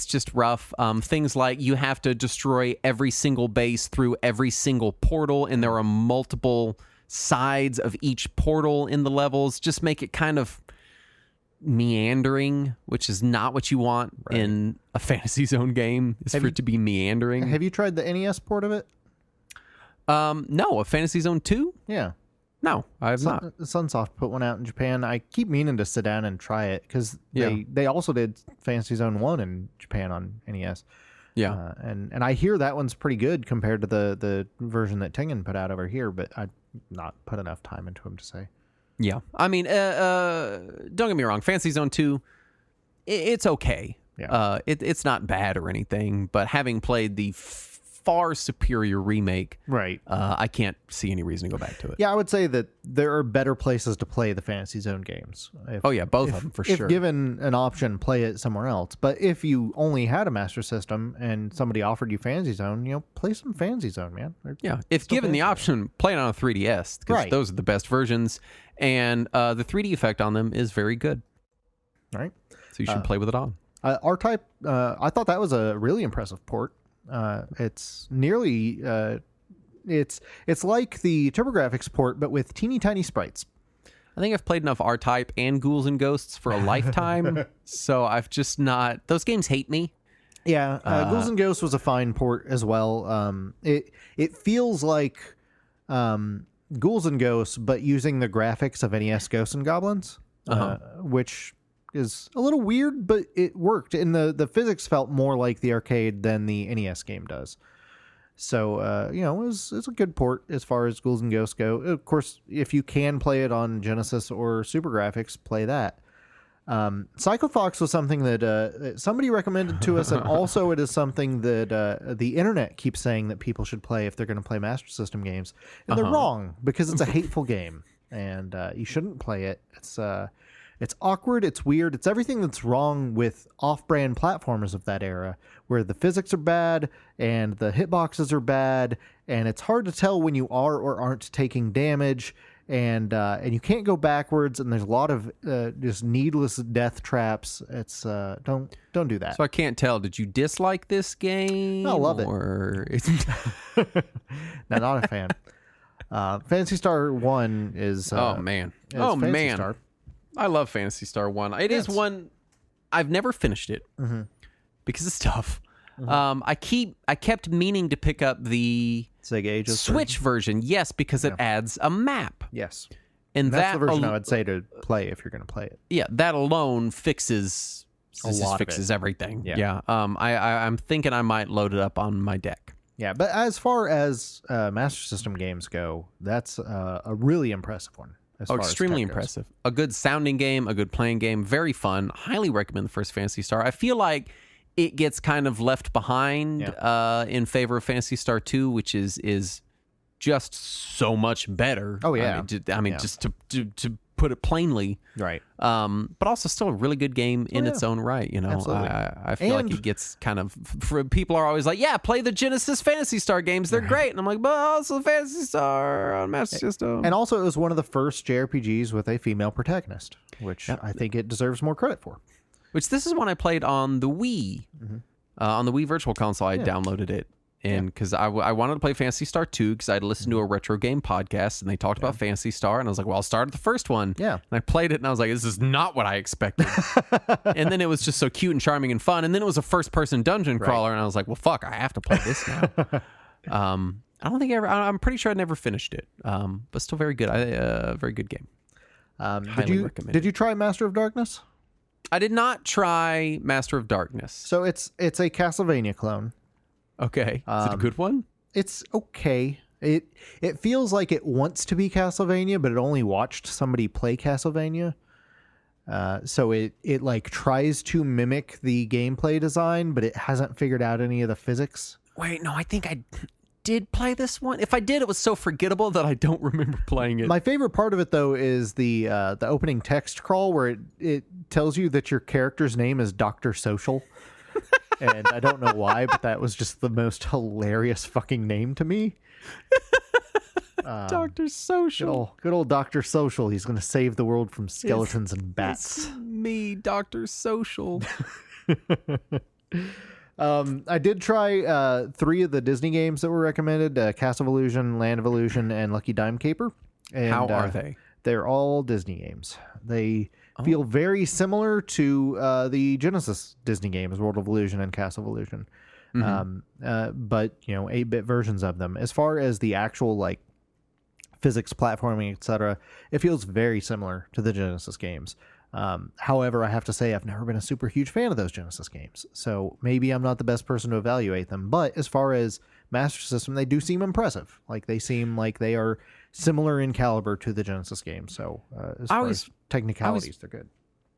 Speaker 1: just rough. Things like you have to destroy every single base through every single portal, and there are multiple sides of each portal in the levels. Just make it kind of meandering, which is not what you want in a Fantasy Zone game. Is for it to be meandering.
Speaker 2: Have you tried the NES port of it?
Speaker 1: No, a Fantasy Zone 2?
Speaker 2: Yeah.
Speaker 1: No, I have not.
Speaker 2: Sunsoft put one out in Japan. I keep meaning to sit down and try it because they also did Fantasy Zone 1 in Japan on NES.
Speaker 1: Yeah.
Speaker 2: And I hear that one's pretty good compared to the version that Tengen put out over here, but I've not put enough time into them to say.
Speaker 1: Yeah. I mean, don't get me wrong. Fantasy Zone 2, it's okay.
Speaker 2: Yeah.
Speaker 1: It's not bad or anything, but having played the far superior remake, I can't see any reason to go back to it.
Speaker 2: Yeah, I would say that there are better places to play the Fantasy Zone games.
Speaker 1: Both of them for sure.
Speaker 2: If given an option, play it somewhere else. But if you only had a Master System and somebody offered you Fantasy Zone, play some Fantasy Zone, man.
Speaker 1: If given the option, play it on a 3DS because those are the best versions, and the 3D effect on them is very good.
Speaker 2: All right,
Speaker 1: so you should play with it on.
Speaker 2: R-Type, I thought that was a really impressive port. It's nearly it's like the TurboGrafx port, but with teeny tiny sprites.
Speaker 1: I think I've played enough R-Type and Ghouls and Ghosts for a lifetime, so I've just not. Those games hate me.
Speaker 2: Yeah, Ghouls and Ghosts was a fine port as well. It feels like Ghouls and Ghosts, but using the graphics of NES Ghosts and Goblins, which is a little weird, but it worked, and the physics felt more like the arcade than the NES game does. So it's a good port as far as Ghouls and Ghosts go. Of course, if you can play it on Genesis or Super Graphics, play that. Psycho Fox was something that somebody recommended to us, and also it is something that the internet keeps saying that people should play if they're going to play Master System games, and they're wrong because it's a hateful game, and you shouldn't play it. It's awkward, it's weird, it's everything that's wrong with off-brand platformers of that era, where the physics are bad, and the hitboxes are bad, and it's hard to tell when you are or aren't taking damage, and you can't go backwards, and there's a lot of just needless death traps. It's don't do that.
Speaker 1: So I can't tell. Did you dislike this game?
Speaker 2: I love it. No, not a fan. Phantasy Star 1 is...
Speaker 1: man.
Speaker 2: Star.
Speaker 1: I love Phantasy Star 1. It is one... I've never finished it because it's tough. I kept meaning to pick up the
Speaker 2: Sega Ages
Speaker 1: Switch version, yes, because it adds a map.
Speaker 2: Yes.
Speaker 1: And
Speaker 2: that's the version I would say to play if you're going to play it.
Speaker 1: Yeah, that alone fixes everything. Yeah. I'm thinking I might load it up on my deck.
Speaker 2: Yeah, but as far as Master System games go, that's a really impressive one.
Speaker 1: Extremely impressive. A good sounding game, a good playing game, very fun. Highly recommend the first Phantasy Star. I feel like it gets kind of left behind in favor of Phantasy Star 2, which is just so much better.
Speaker 2: Oh yeah.
Speaker 1: Just to put it plainly.
Speaker 2: Right.
Speaker 1: But also still a really good game in its own right. You know,
Speaker 2: Absolutely.
Speaker 1: I feel like it gets kind of, for people are always like, yeah, play the Genesis Phantasy Star games. They're great. And I'm like, but also Phantasy Star on Master System.
Speaker 2: And also, it was one of the first JRPGs with a female protagonist, which I think it deserves more credit for.
Speaker 1: Which this is one I played on the Wii. On the Wii Virtual Console, I downloaded it. And because I wanted to play Phantasy Star 2 because I'd listened to a retro game podcast and they talked about Phantasy Star. And I was like, well, I'll start at the first one.
Speaker 2: Yeah.
Speaker 1: And I played it and I was like, this is not what I expected. And then it was just so cute and charming and fun. And then it was a first-person dungeon crawler. And I was like, well, fuck, I have to play this now. I don't think I'm pretty sure I never finished it. But still very good. Very good game. Highly recommended.
Speaker 2: Did you try Master of Darkness?
Speaker 1: I did not try Master of Darkness.
Speaker 2: So it's a Castlevania clone.
Speaker 1: Okay. Is it a good one?
Speaker 2: It's okay. It feels like it wants to be Castlevania, but it only watched somebody play Castlevania. So it like tries to mimic the gameplay design, but it hasn't figured out any of the physics.
Speaker 1: Wait, no, I think I did play this one. If I did, it was so forgettable that I don't remember playing it.
Speaker 2: My favorite part of it, though, is the opening text crawl where it tells you that your character's name is Dr. Social. And I don't know why, but that was just the most hilarious fucking name to me.
Speaker 1: Dr. Social.
Speaker 2: Good old Dr. Social. He's going to save the world from skeletons and bats.
Speaker 1: It's me, Dr. Social.
Speaker 2: I did try 3 of the Disney games that were recommended, Castle of Illusion, Land of Illusion, and Lucky Dime Caper. And,
Speaker 1: how are they?
Speaker 2: They're all Disney games. They feel very similar to the Genesis Disney games, World of Illusion and Castle of Illusion. But, 8-bit versions of them. As far as the actual, like, physics, platforming, etc., it feels very similar to the Genesis games. However, I have to say I've never been a super huge fan of those Genesis games, so maybe I'm not the best person to evaluate them. But as far as Master System, they do seem impressive. Like, they seem like they are similar in caliber to the Genesis games. So as far as technicalities, they're good.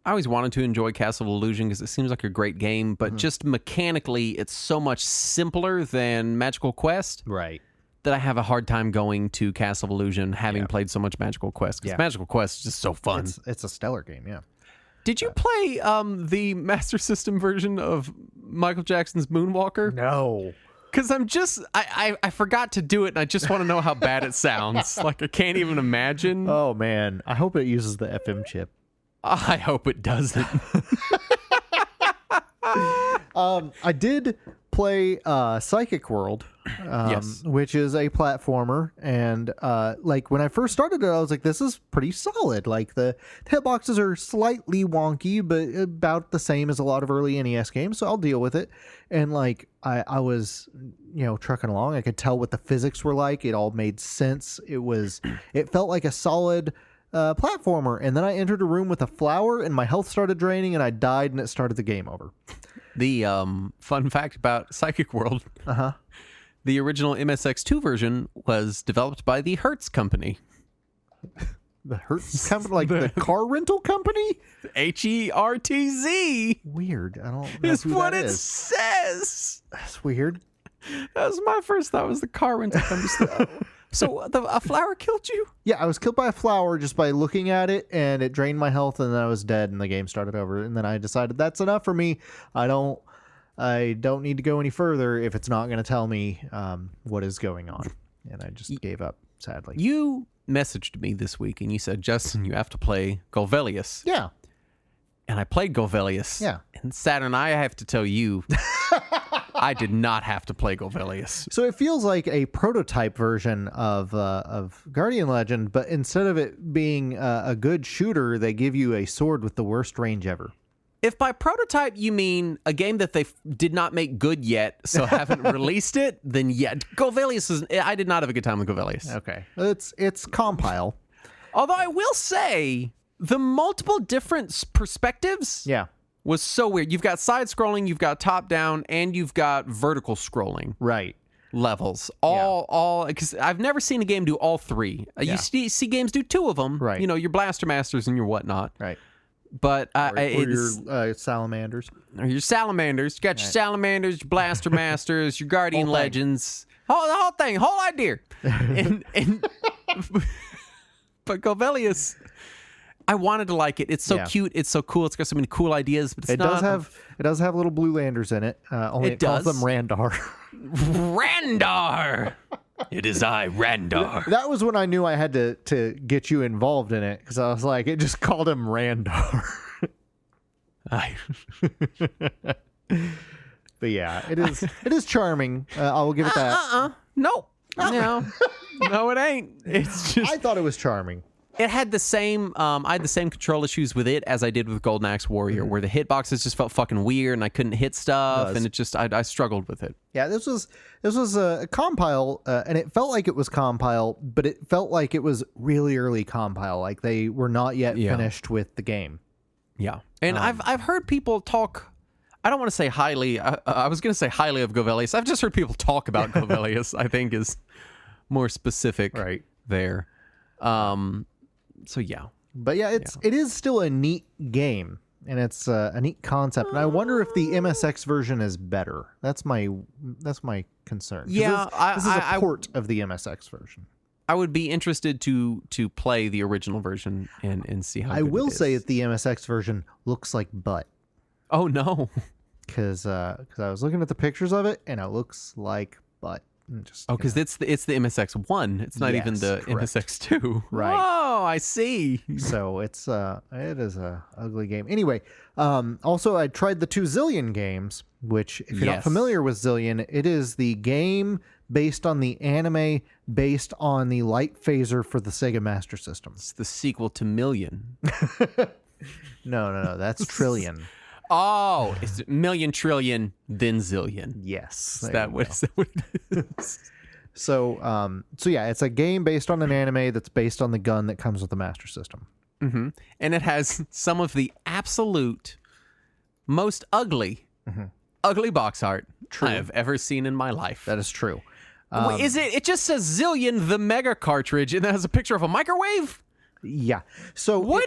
Speaker 1: I always wanted to enjoy Castle of Illusion because it seems like a great game, but just mechanically, it's so much simpler than Magical Quest.
Speaker 2: Right.
Speaker 1: That I have a hard time going to Castle of Illusion, having played so much Magical Quest. Because Magical Quest is just so fun.
Speaker 2: It's a stellar game, yeah.
Speaker 1: Did you play the Master System version of Michael Jackson's Moonwalker?
Speaker 2: No.
Speaker 1: Because I forgot to do it, and I just want to know how bad it sounds. Like, I can't even imagine.
Speaker 2: Oh, man. I hope it uses the FM chip.
Speaker 1: I hope it doesn't.
Speaker 2: I did play Psychic World, which is a platformer, and like when I first started it, I was like, this is pretty solid. Like the hitboxes are slightly wonky, but about the same as a lot of early NES games, so I'll deal with it. And like I was, trucking along, I could tell what the physics were like. It all made sense. It felt like a solid platformer. And then I entered a room with a flower, and my health started draining, and I died, and it started the game over.
Speaker 1: The fun fact about Psychic World, the original MSX2 version was developed by the Hertz Company.
Speaker 2: The Hertz Company? Like the car rental company?
Speaker 1: HERTZ.
Speaker 2: Weird. I don't know
Speaker 1: Is
Speaker 2: who
Speaker 1: what
Speaker 2: that
Speaker 1: it
Speaker 2: is.
Speaker 1: says.
Speaker 2: That's weird.
Speaker 1: That was my first thought, was the car rental company. So a flower killed you?
Speaker 2: Yeah, I was killed by a flower just by looking at it, and it drained my health, and then I was dead, and the game started over. And then I decided that's enough for me. I don't need to go any further if it's not going to tell me what is going on. And I just gave up, sadly.
Speaker 1: You messaged me this week, and you said, Justin, you have to play Golvelius.
Speaker 2: Yeah.
Speaker 1: And I played Golvelius.
Speaker 2: Yeah.
Speaker 1: And Saturn, I have to tell you, I did not have to play Golvelius.
Speaker 2: So it feels like a prototype version of Guardian Legend, but instead of it being a good shooter, they give you a sword with the worst range ever.
Speaker 1: If by prototype you mean a game that they did not make good yet, so haven't released it, then yeah, Golvelius is. I did not have a good time with Golvelius.
Speaker 2: Okay, it's compile.
Speaker 1: Although I will say the multiple different perspectives.
Speaker 2: Yeah.
Speaker 1: Was so weird. You've got side scrolling, you've got top down, and you've got vertical scrolling.
Speaker 2: Right.
Speaker 1: Levels. All because I've never seen a game do all three. You see games do 2 of them.
Speaker 2: Right.
Speaker 1: Your Blaster Masters and your whatnot.
Speaker 2: Right.
Speaker 1: But
Speaker 2: or your salamanders.
Speaker 1: Or your salamanders. You got your salamanders, your Blaster Masters, your Guardian Legends. The whole thing, whole idea. and but Golvelius, I wanted to like it. It's so
Speaker 2: Yeah.
Speaker 1: cute. It's so cool. It's got so many cool ideas, but it's
Speaker 2: It
Speaker 1: not.
Speaker 2: does have little blue landers in it. Only it calls
Speaker 1: does.
Speaker 2: them Randar.
Speaker 1: Randar. It is I, Randar.
Speaker 2: That was when I knew I had to get you involved in it, because I was like, it just called him Randar. But yeah, it is charming. I will give it that.
Speaker 1: No. No, it ain't. It's just.
Speaker 2: I thought it was charming.
Speaker 1: It had the same. I had the same control issues with it as I did with Golden Axe Warrior, where the hitboxes just felt fucking weird, and I couldn't hit stuff, and it just I struggled with it.
Speaker 2: Yeah, this was a compile, and it felt like it was compile, but it felt like it was really early compile, like they were not yet finished with the game.
Speaker 1: Yeah, and I've heard people talk. I don't want to say highly. I was going to say highly of Govelius. I've just heard people talk about Govelius. I think is more specific
Speaker 2: Right
Speaker 1: there. So yeah,
Speaker 2: but yeah, it is still a neat game, and it's a neat concept. And I wonder if the MSX version is better. That's my concern.
Speaker 1: Yeah,
Speaker 2: this is a port of the MSX version.
Speaker 1: I would be interested to play the original version and see how.
Speaker 2: I will say that the MSX version looks like butt.
Speaker 1: Oh no,
Speaker 2: because I was looking at the pictures of it, and it looks like butt.
Speaker 1: Because it's the MSX1. It's not even the
Speaker 2: correct.
Speaker 1: MSX2.
Speaker 2: Right.
Speaker 1: Oh, I see.
Speaker 2: So it is a ugly game. Anyway, also I tried the 2 Zillion games, which if you're not familiar with Zillion, it is the game based on the anime based on the light phaser for the Sega Master System.
Speaker 1: It's the sequel to Million.
Speaker 2: No, that's Trillion.
Speaker 1: Oh, it's million, trillion, then zillion.
Speaker 2: Yes.
Speaker 1: Is that what it is?
Speaker 2: So yeah, it's a game based on an anime that's based on the gun that comes with the Master System.
Speaker 1: Mm-hmm. And it has some of the absolute most ugly box art I have ever seen in my life.
Speaker 2: That is true.
Speaker 1: Wait, is it? It just says Zillion, the mega cartridge, and it has a picture of a microwave.
Speaker 2: Yeah. So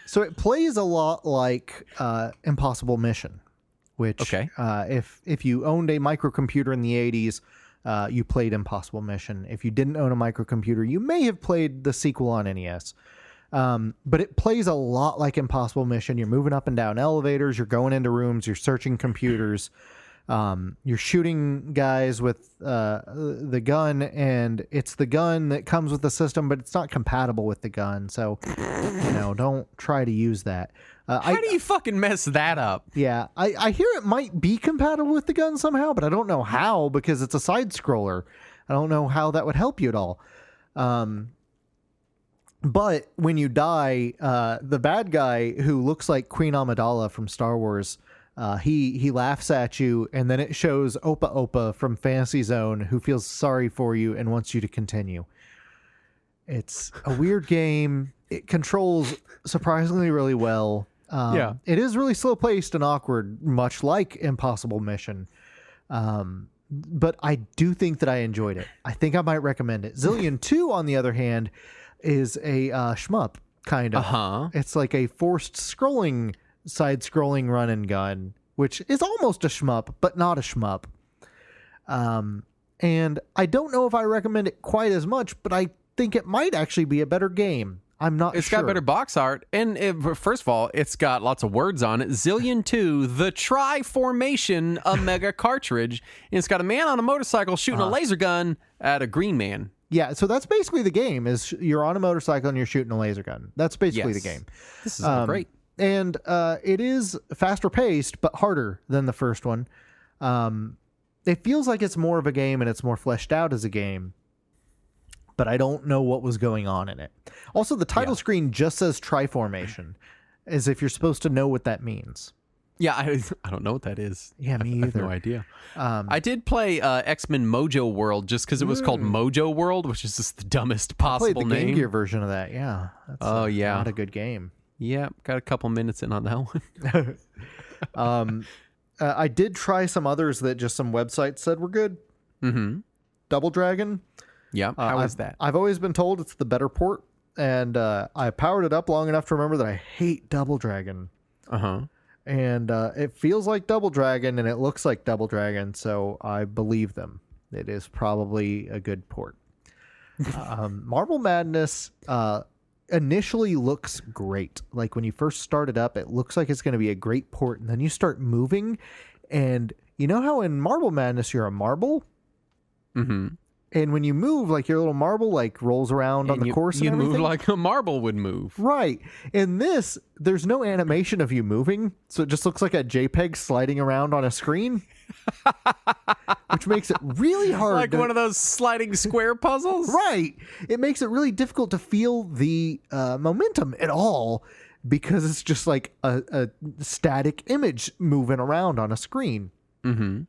Speaker 2: So it plays a lot like Impossible Mission, which if you owned a microcomputer in the 80s, you played Impossible Mission. If you didn't own a microcomputer, you may have played the sequel on NES. But it plays a lot like Impossible Mission. You're moving up and down elevators, you're going into rooms, you're searching computers. You're shooting guys with the gun, and it's the gun that comes with the system, but it's not compatible with the gun. So, don't try to use that.
Speaker 1: How do you fucking mess that up?
Speaker 2: Yeah, I hear it might be compatible with the gun somehow, but I don't know how, because it's a side scroller. I don't know how that would help you at all. But when you die, the bad guy who looks like Queen Amidala from Star Wars, he laughs at you, and then it shows Opa Opa from Fantasy Zone, who feels sorry for you and wants you to continue. It's a weird game. It controls surprisingly really well. It is really slow paced and awkward, much like Impossible Mission. But I do think that I enjoyed it. I think I might recommend it. Zillion 2, on the other hand, is a shmup, kind of. It's like a forced side-scrolling run and gun, which is almost a shmup, but not a shmup. And I don't know if I recommend it quite as much, but I think it might actually be a better game. I'm not sure.
Speaker 1: It's got better box art, and first of all, it's got lots of words on it. Zillion 2, the Tri-Formation, a mega cartridge. And it's got a man on a motorcycle shooting a laser gun at a green man.
Speaker 2: Yeah, so that's basically the game, is you're on a motorcycle and you're shooting a laser gun. That's basically the game.
Speaker 1: This is great.
Speaker 2: And it is faster paced, but harder than the first one. It feels like it's more of a game and it's more fleshed out as a game, but I don't know what was going on in it. Also, the title screen just says Tri-Formation, as if you're supposed to know what that means.
Speaker 1: Yeah, I don't know what that is.
Speaker 2: Yeah, me either.
Speaker 1: I have no idea. I did play X-Men Mojo World just because it was called Mojo World, which is just the dumbest possible
Speaker 2: name. I played the
Speaker 1: name.
Speaker 2: Game Gear version of that, yeah. That's not a good game.
Speaker 1: Yeah, got a couple minutes in on that one.
Speaker 2: I did try some others that just some websites said were good.
Speaker 1: Mm-hmm.
Speaker 2: Double Dragon.
Speaker 1: Yeah, how is that?
Speaker 2: I've always been told it's the better port, and I powered it up long enough to remember that I hate Double Dragon. And it feels like Double Dragon, and it looks like Double Dragon, so I believe them. It is probably a good port. Marble Madness initially looks great. Like when you first start it up, it looks like it's going to be a great port, and then you start moving, and you know how in Marble Madness you're a marble?
Speaker 1: Mm-hmm.
Speaker 2: And when you move, like your little marble like rolls around on the course and
Speaker 1: you
Speaker 2: everything.
Speaker 1: move like a marble would move.
Speaker 2: Right. In this, there's no animation of you moving, so it just looks like a JPEG sliding around on a screen, which makes it really hard.
Speaker 1: Like one of those sliding square puzzles?
Speaker 2: Right. It makes it really difficult to feel the momentum at all because it's just like a static image moving around on a screen.
Speaker 1: Mm-hmm.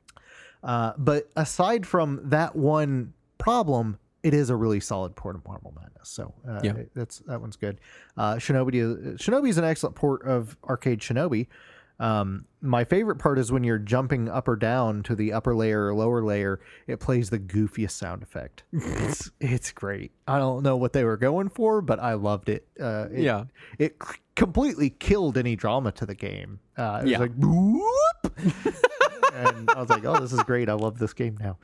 Speaker 2: But aside from that one problem, it is a really solid port of Marble Madness. So that one's good. Shinobi is an excellent port of Arcade Shinobi. My favorite part is when you're jumping up or down to the upper layer or lower layer, it plays the goofiest sound effect. It's great. I don't know what they were going for, but I loved it. It completely killed any drama to the game. It was like, whoop! And I was like, oh, this is great. I love this game now.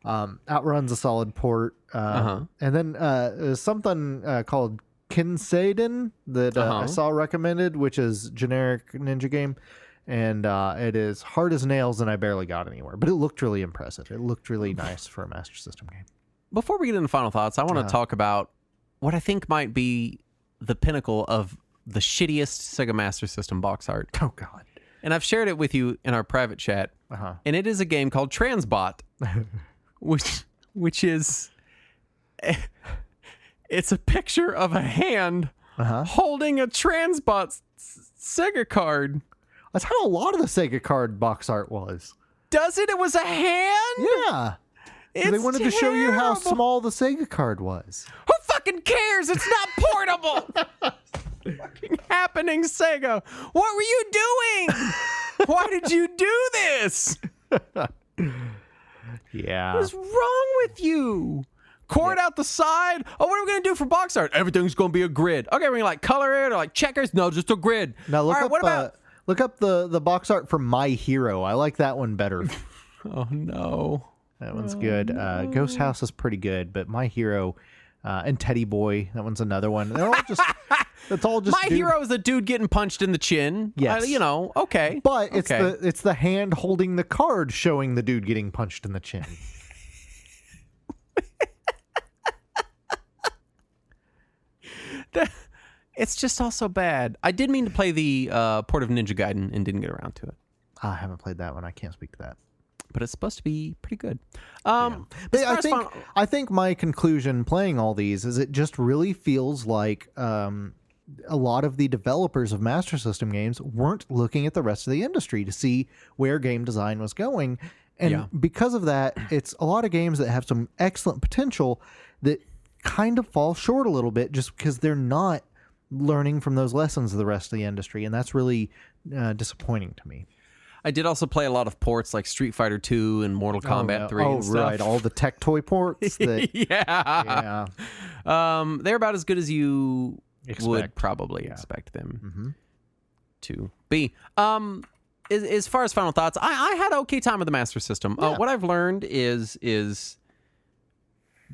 Speaker 2: Outrun's a solid port. And then there's something called Kinseiden that I saw recommended, which is generic ninja game. And it is hard as nails, and I barely got anywhere. But it looked really impressive. It looked really nice for a Master System game.
Speaker 1: Before we get into final thoughts, I want to talk about what I think might be the pinnacle of the shittiest Sega Master System box art.
Speaker 2: Oh, God.
Speaker 1: And I've shared it with you in our private chat. And it is a game called Transbot, which is... It's a picture of a hand holding a Transbot Sega card.
Speaker 2: That's how a lot of the Sega card box art was.
Speaker 1: Does it? It was a hand?
Speaker 2: Yeah. They wanted to show you how small the Sega card was.
Speaker 1: Who fucking cares? It's not portable. Fucking happening, Sega. What were you doing? Why did you do this?
Speaker 2: Yeah.
Speaker 1: What is wrong with you? Cord out the side. Oh, what are we going to do for box art? Everything's going to be a grid. Okay, we're going to like color it or like checkers. No, just a grid.
Speaker 2: Now look up the box art for My Hero. I like that one better.
Speaker 1: Oh, no.
Speaker 2: That one's good. No. Ghost House is pretty good, but My Hero and Teddy Boy, that one's another one. They're all just... It's all just
Speaker 1: My hero is a dude getting punched in the chin.
Speaker 2: Yes.
Speaker 1: Okay.
Speaker 2: But it's the hand holding the card showing the dude getting punched in the chin.
Speaker 1: It's just also bad. I did mean to play the port of Ninja Gaiden and didn't get around to it.
Speaker 2: I haven't played that one. I can't speak to that.
Speaker 1: But it's supposed to be pretty good.
Speaker 2: But I think my conclusion playing all these is it just really feels like a lot of the developers of Master System games weren't looking at the rest of the industry to see where game design was going. And because of that, it's a lot of games that have some excellent potential that kind of fall short a little bit just because they're not learning from those lessons of the rest of the industry. And that's really disappointing to me.
Speaker 1: I did also play a lot of ports like Street Fighter 2 and Mortal Kombat 3 and stuff.
Speaker 2: Right. All the tech toy ports.
Speaker 1: Yeah. They're about as good as you would probably expect them to be. As far as final thoughts, I had an okay time with the Master System. What I've learned is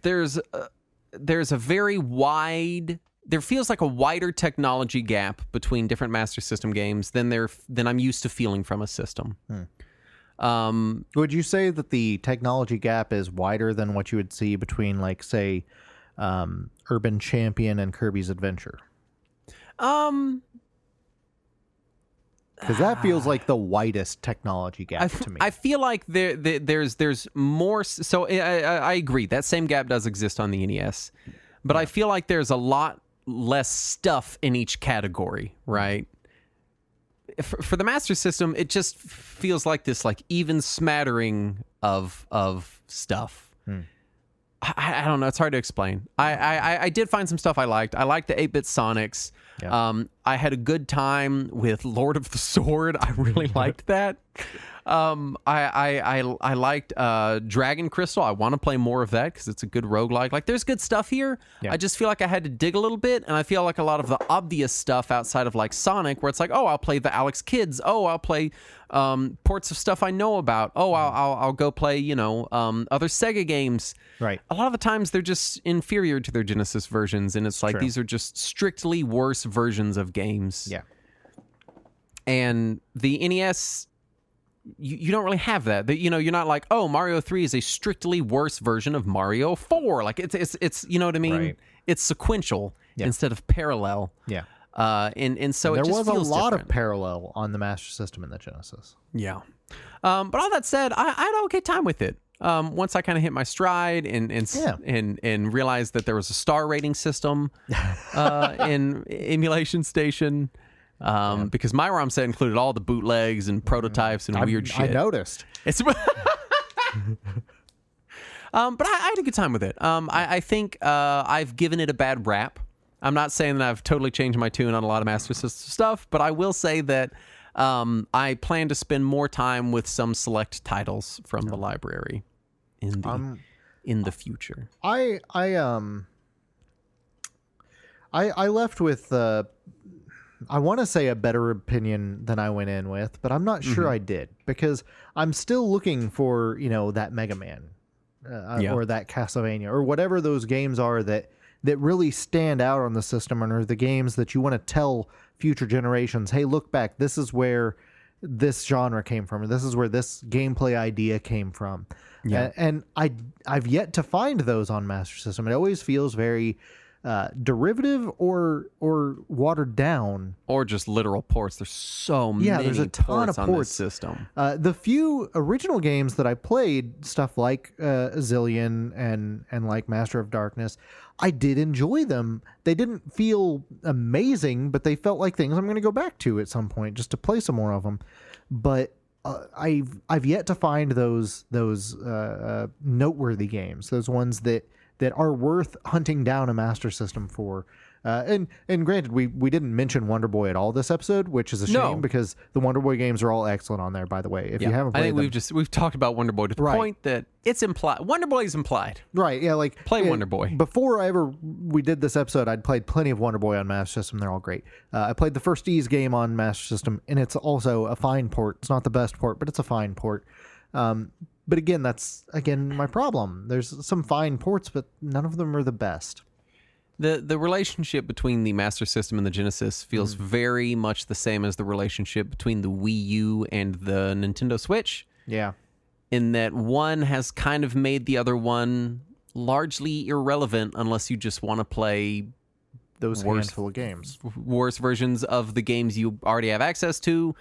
Speaker 1: there's a very wide... There feels like a wider technology gap between different Master System games than I'm used to feeling from a system.
Speaker 2: Would you say that the technology gap is wider than what you would see between, like, say, Urban Champion and Kirby's Adventure? Because that feels like the widest technology gap to me.
Speaker 1: I feel like there's more. So I agree. That same gap does exist on the NES. But I feel like there's a lot less stuff in each category, right? For the Master System, it just feels like this like even smattering of stuff. I don't know. It's hard to explain. I did find some stuff I liked. I liked the 8-bit Sonics. Yeah. I had a good time with Lord of the Sword. I really liked that. I liked Dragon Crystal. I want to play more of that because it's a good roguelike. Like, there's good stuff here.
Speaker 2: Yeah.
Speaker 1: I just feel like I had to dig a little bit, and I feel like a lot of the obvious stuff outside of like Sonic, where it's like, oh, I'll play the Alex Kids. Oh, I'll play ports of stuff I know about. Oh, I'll go play other Sega games.
Speaker 2: Right.
Speaker 1: A lot of the times they're just inferior to their Genesis versions, and it's like these are just strictly worse versions of games.
Speaker 2: Yeah.
Speaker 1: And the NES, you don't really have that. You're not like, oh, Mario 3 is a strictly worse version of Mario 4. Like it's you know what I mean?
Speaker 2: Right.
Speaker 1: It's sequential instead of parallel.
Speaker 2: Yeah.
Speaker 1: And so
Speaker 2: there
Speaker 1: it just
Speaker 2: was a
Speaker 1: feels
Speaker 2: lot
Speaker 1: different.
Speaker 2: of parallel on the Master System and the Genesis.
Speaker 1: Yeah. But all that said, I had an okay time with it. Once I kind of hit my stride and realized that there was a star rating system in Emulation Station. Because my ROM set included all the bootlegs and prototypes and weird shit.
Speaker 2: I noticed.
Speaker 1: It's but I had a good time with it. I think I've given it a bad rap. I'm not saying that I've totally changed my tune on a lot of Master System stuff, but I will say that I plan to spend more time with some select titles from the library in the future.
Speaker 2: I left with I want to say a better opinion than I went in with, but I'm not sure I did, because I'm still looking for that Mega Man or that Castlevania or whatever those games are that really stand out on the system and are the games that you want to tell future generations, hey, look back, this is where this genre came from, or this is where this gameplay idea came from. And I've yet to find those on Master System. It always feels very derivative or watered down,
Speaker 1: or just literal ports. There's so many
Speaker 2: there's a ton
Speaker 1: ports
Speaker 2: of
Speaker 1: on
Speaker 2: ports.
Speaker 1: this system.
Speaker 2: The few original games that I played, stuff like Zillion and like Master of Darkness, I did enjoy them. They didn't feel amazing, but they felt like things I'm going to go back to at some point just to play some more of them. But I've yet to find those noteworthy games, those ones that are worth hunting down a Master System for. And granted, we didn't mention Wonder Boy at all this episode, which is a shame because the Wonder Boy games are all excellent on there, by the way. If you haven't played them,
Speaker 1: we've talked about Wonder Boy to the point that it's implied. Wonder Boy is implied.
Speaker 2: Right, yeah, like
Speaker 1: play Wonder Boy.
Speaker 2: Before we did this episode, I'd played plenty of Wonder Boy on Master System. They're all great. I played the first Ys game on Master System, and it's also a fine port. It's not the best port, but it's a fine port. But again, that's my problem. There's some fine ports, but none of them are the best.
Speaker 1: The relationship between the Master System and the Genesis feels very much the same as the relationship between the Wii U and the Nintendo Switch.
Speaker 2: Yeah.
Speaker 1: In that one has kind of made the other one largely irrelevant unless you just want to play
Speaker 2: those handful of games.
Speaker 1: Worse versions of the games you already have access to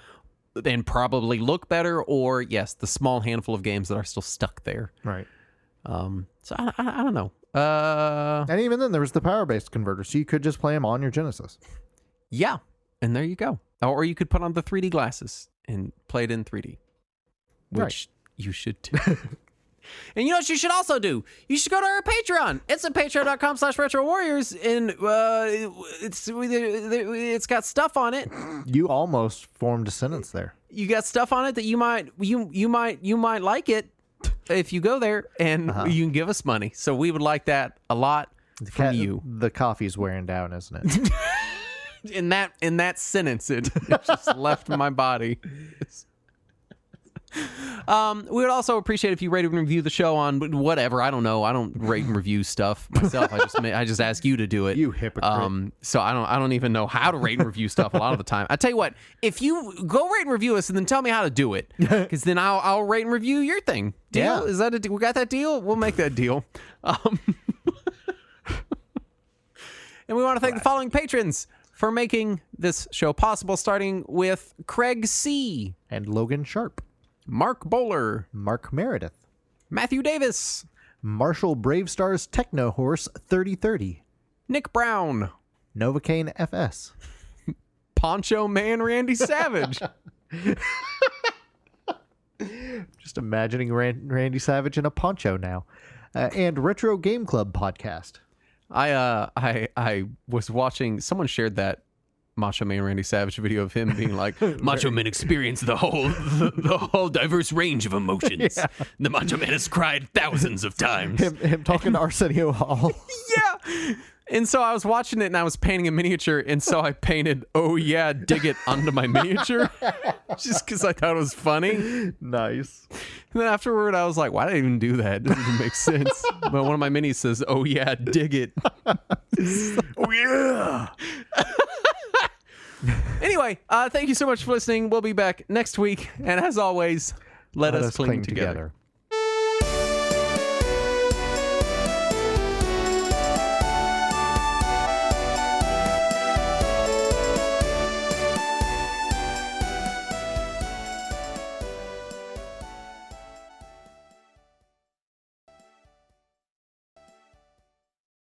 Speaker 1: and probably look better, or yes, the small handful of games that are still stuck there.
Speaker 2: Right.
Speaker 1: So I don't know.
Speaker 2: And even then, there was the power-based converter, so you could just play them on your Genesis.
Speaker 1: Yeah, and there you go. Or you could put on the 3D glasses and play it in 3D, which you should do. And you know what you should also do? You should go to our Patreon. It's at patreon.com/retrowarriors, and it's got stuff on it.
Speaker 2: You almost formed a sentence there.
Speaker 1: You got stuff on it that you might like it if you go there, and you can give us money. So we would like that a lot from you.
Speaker 2: The coffee's wearing down, isn't it?
Speaker 1: in that sentence, it just left my body. We would also appreciate if you rate and review the show on whatever. I don't know. I don't rate and review stuff myself. I just ask you to do it.
Speaker 2: You hypocrite.
Speaker 1: So I don't even know how to rate and review stuff a lot of the time. I tell you what, if you go rate and review us and then tell me how to do it, because then I'll rate and review your thing. Deal?
Speaker 2: Yeah.
Speaker 1: Is that we got that deal? We'll make that deal. And we want to thank the following patrons for making this show possible, starting with Craig C.
Speaker 2: And Logan Sharp.
Speaker 1: Mark Bowler,
Speaker 2: Mark Meredith,
Speaker 1: Matthew Davis,
Speaker 2: Marshall Bravestar's Techno Horse 3030,
Speaker 1: Nick Brown,
Speaker 2: Novocaine FS,
Speaker 1: Poncho Man Randy Savage.
Speaker 2: Just imagining Randy Savage in a poncho now. And Retro Game Club podcast.
Speaker 1: I was watching, someone shared that Macho Man Randy Savage video of him being like, Macho Man experienced the whole diverse range of emotions. Yeah. The Macho Man has cried thousands of times.
Speaker 2: Him talking to Arsenio Hall.
Speaker 1: Yeah. And so I was watching it and I was painting a miniature, and so I painted "Oh yeah, dig it" onto my miniature just because I thought it was funny.
Speaker 2: Nice.
Speaker 1: And then afterward I was like, why did I even do that? It doesn't even make sense. But one of my minis says, "Oh yeah, dig it." Oh yeah. Anyway, thank you so much for listening. We'll be back next week. And as always, let us cling together.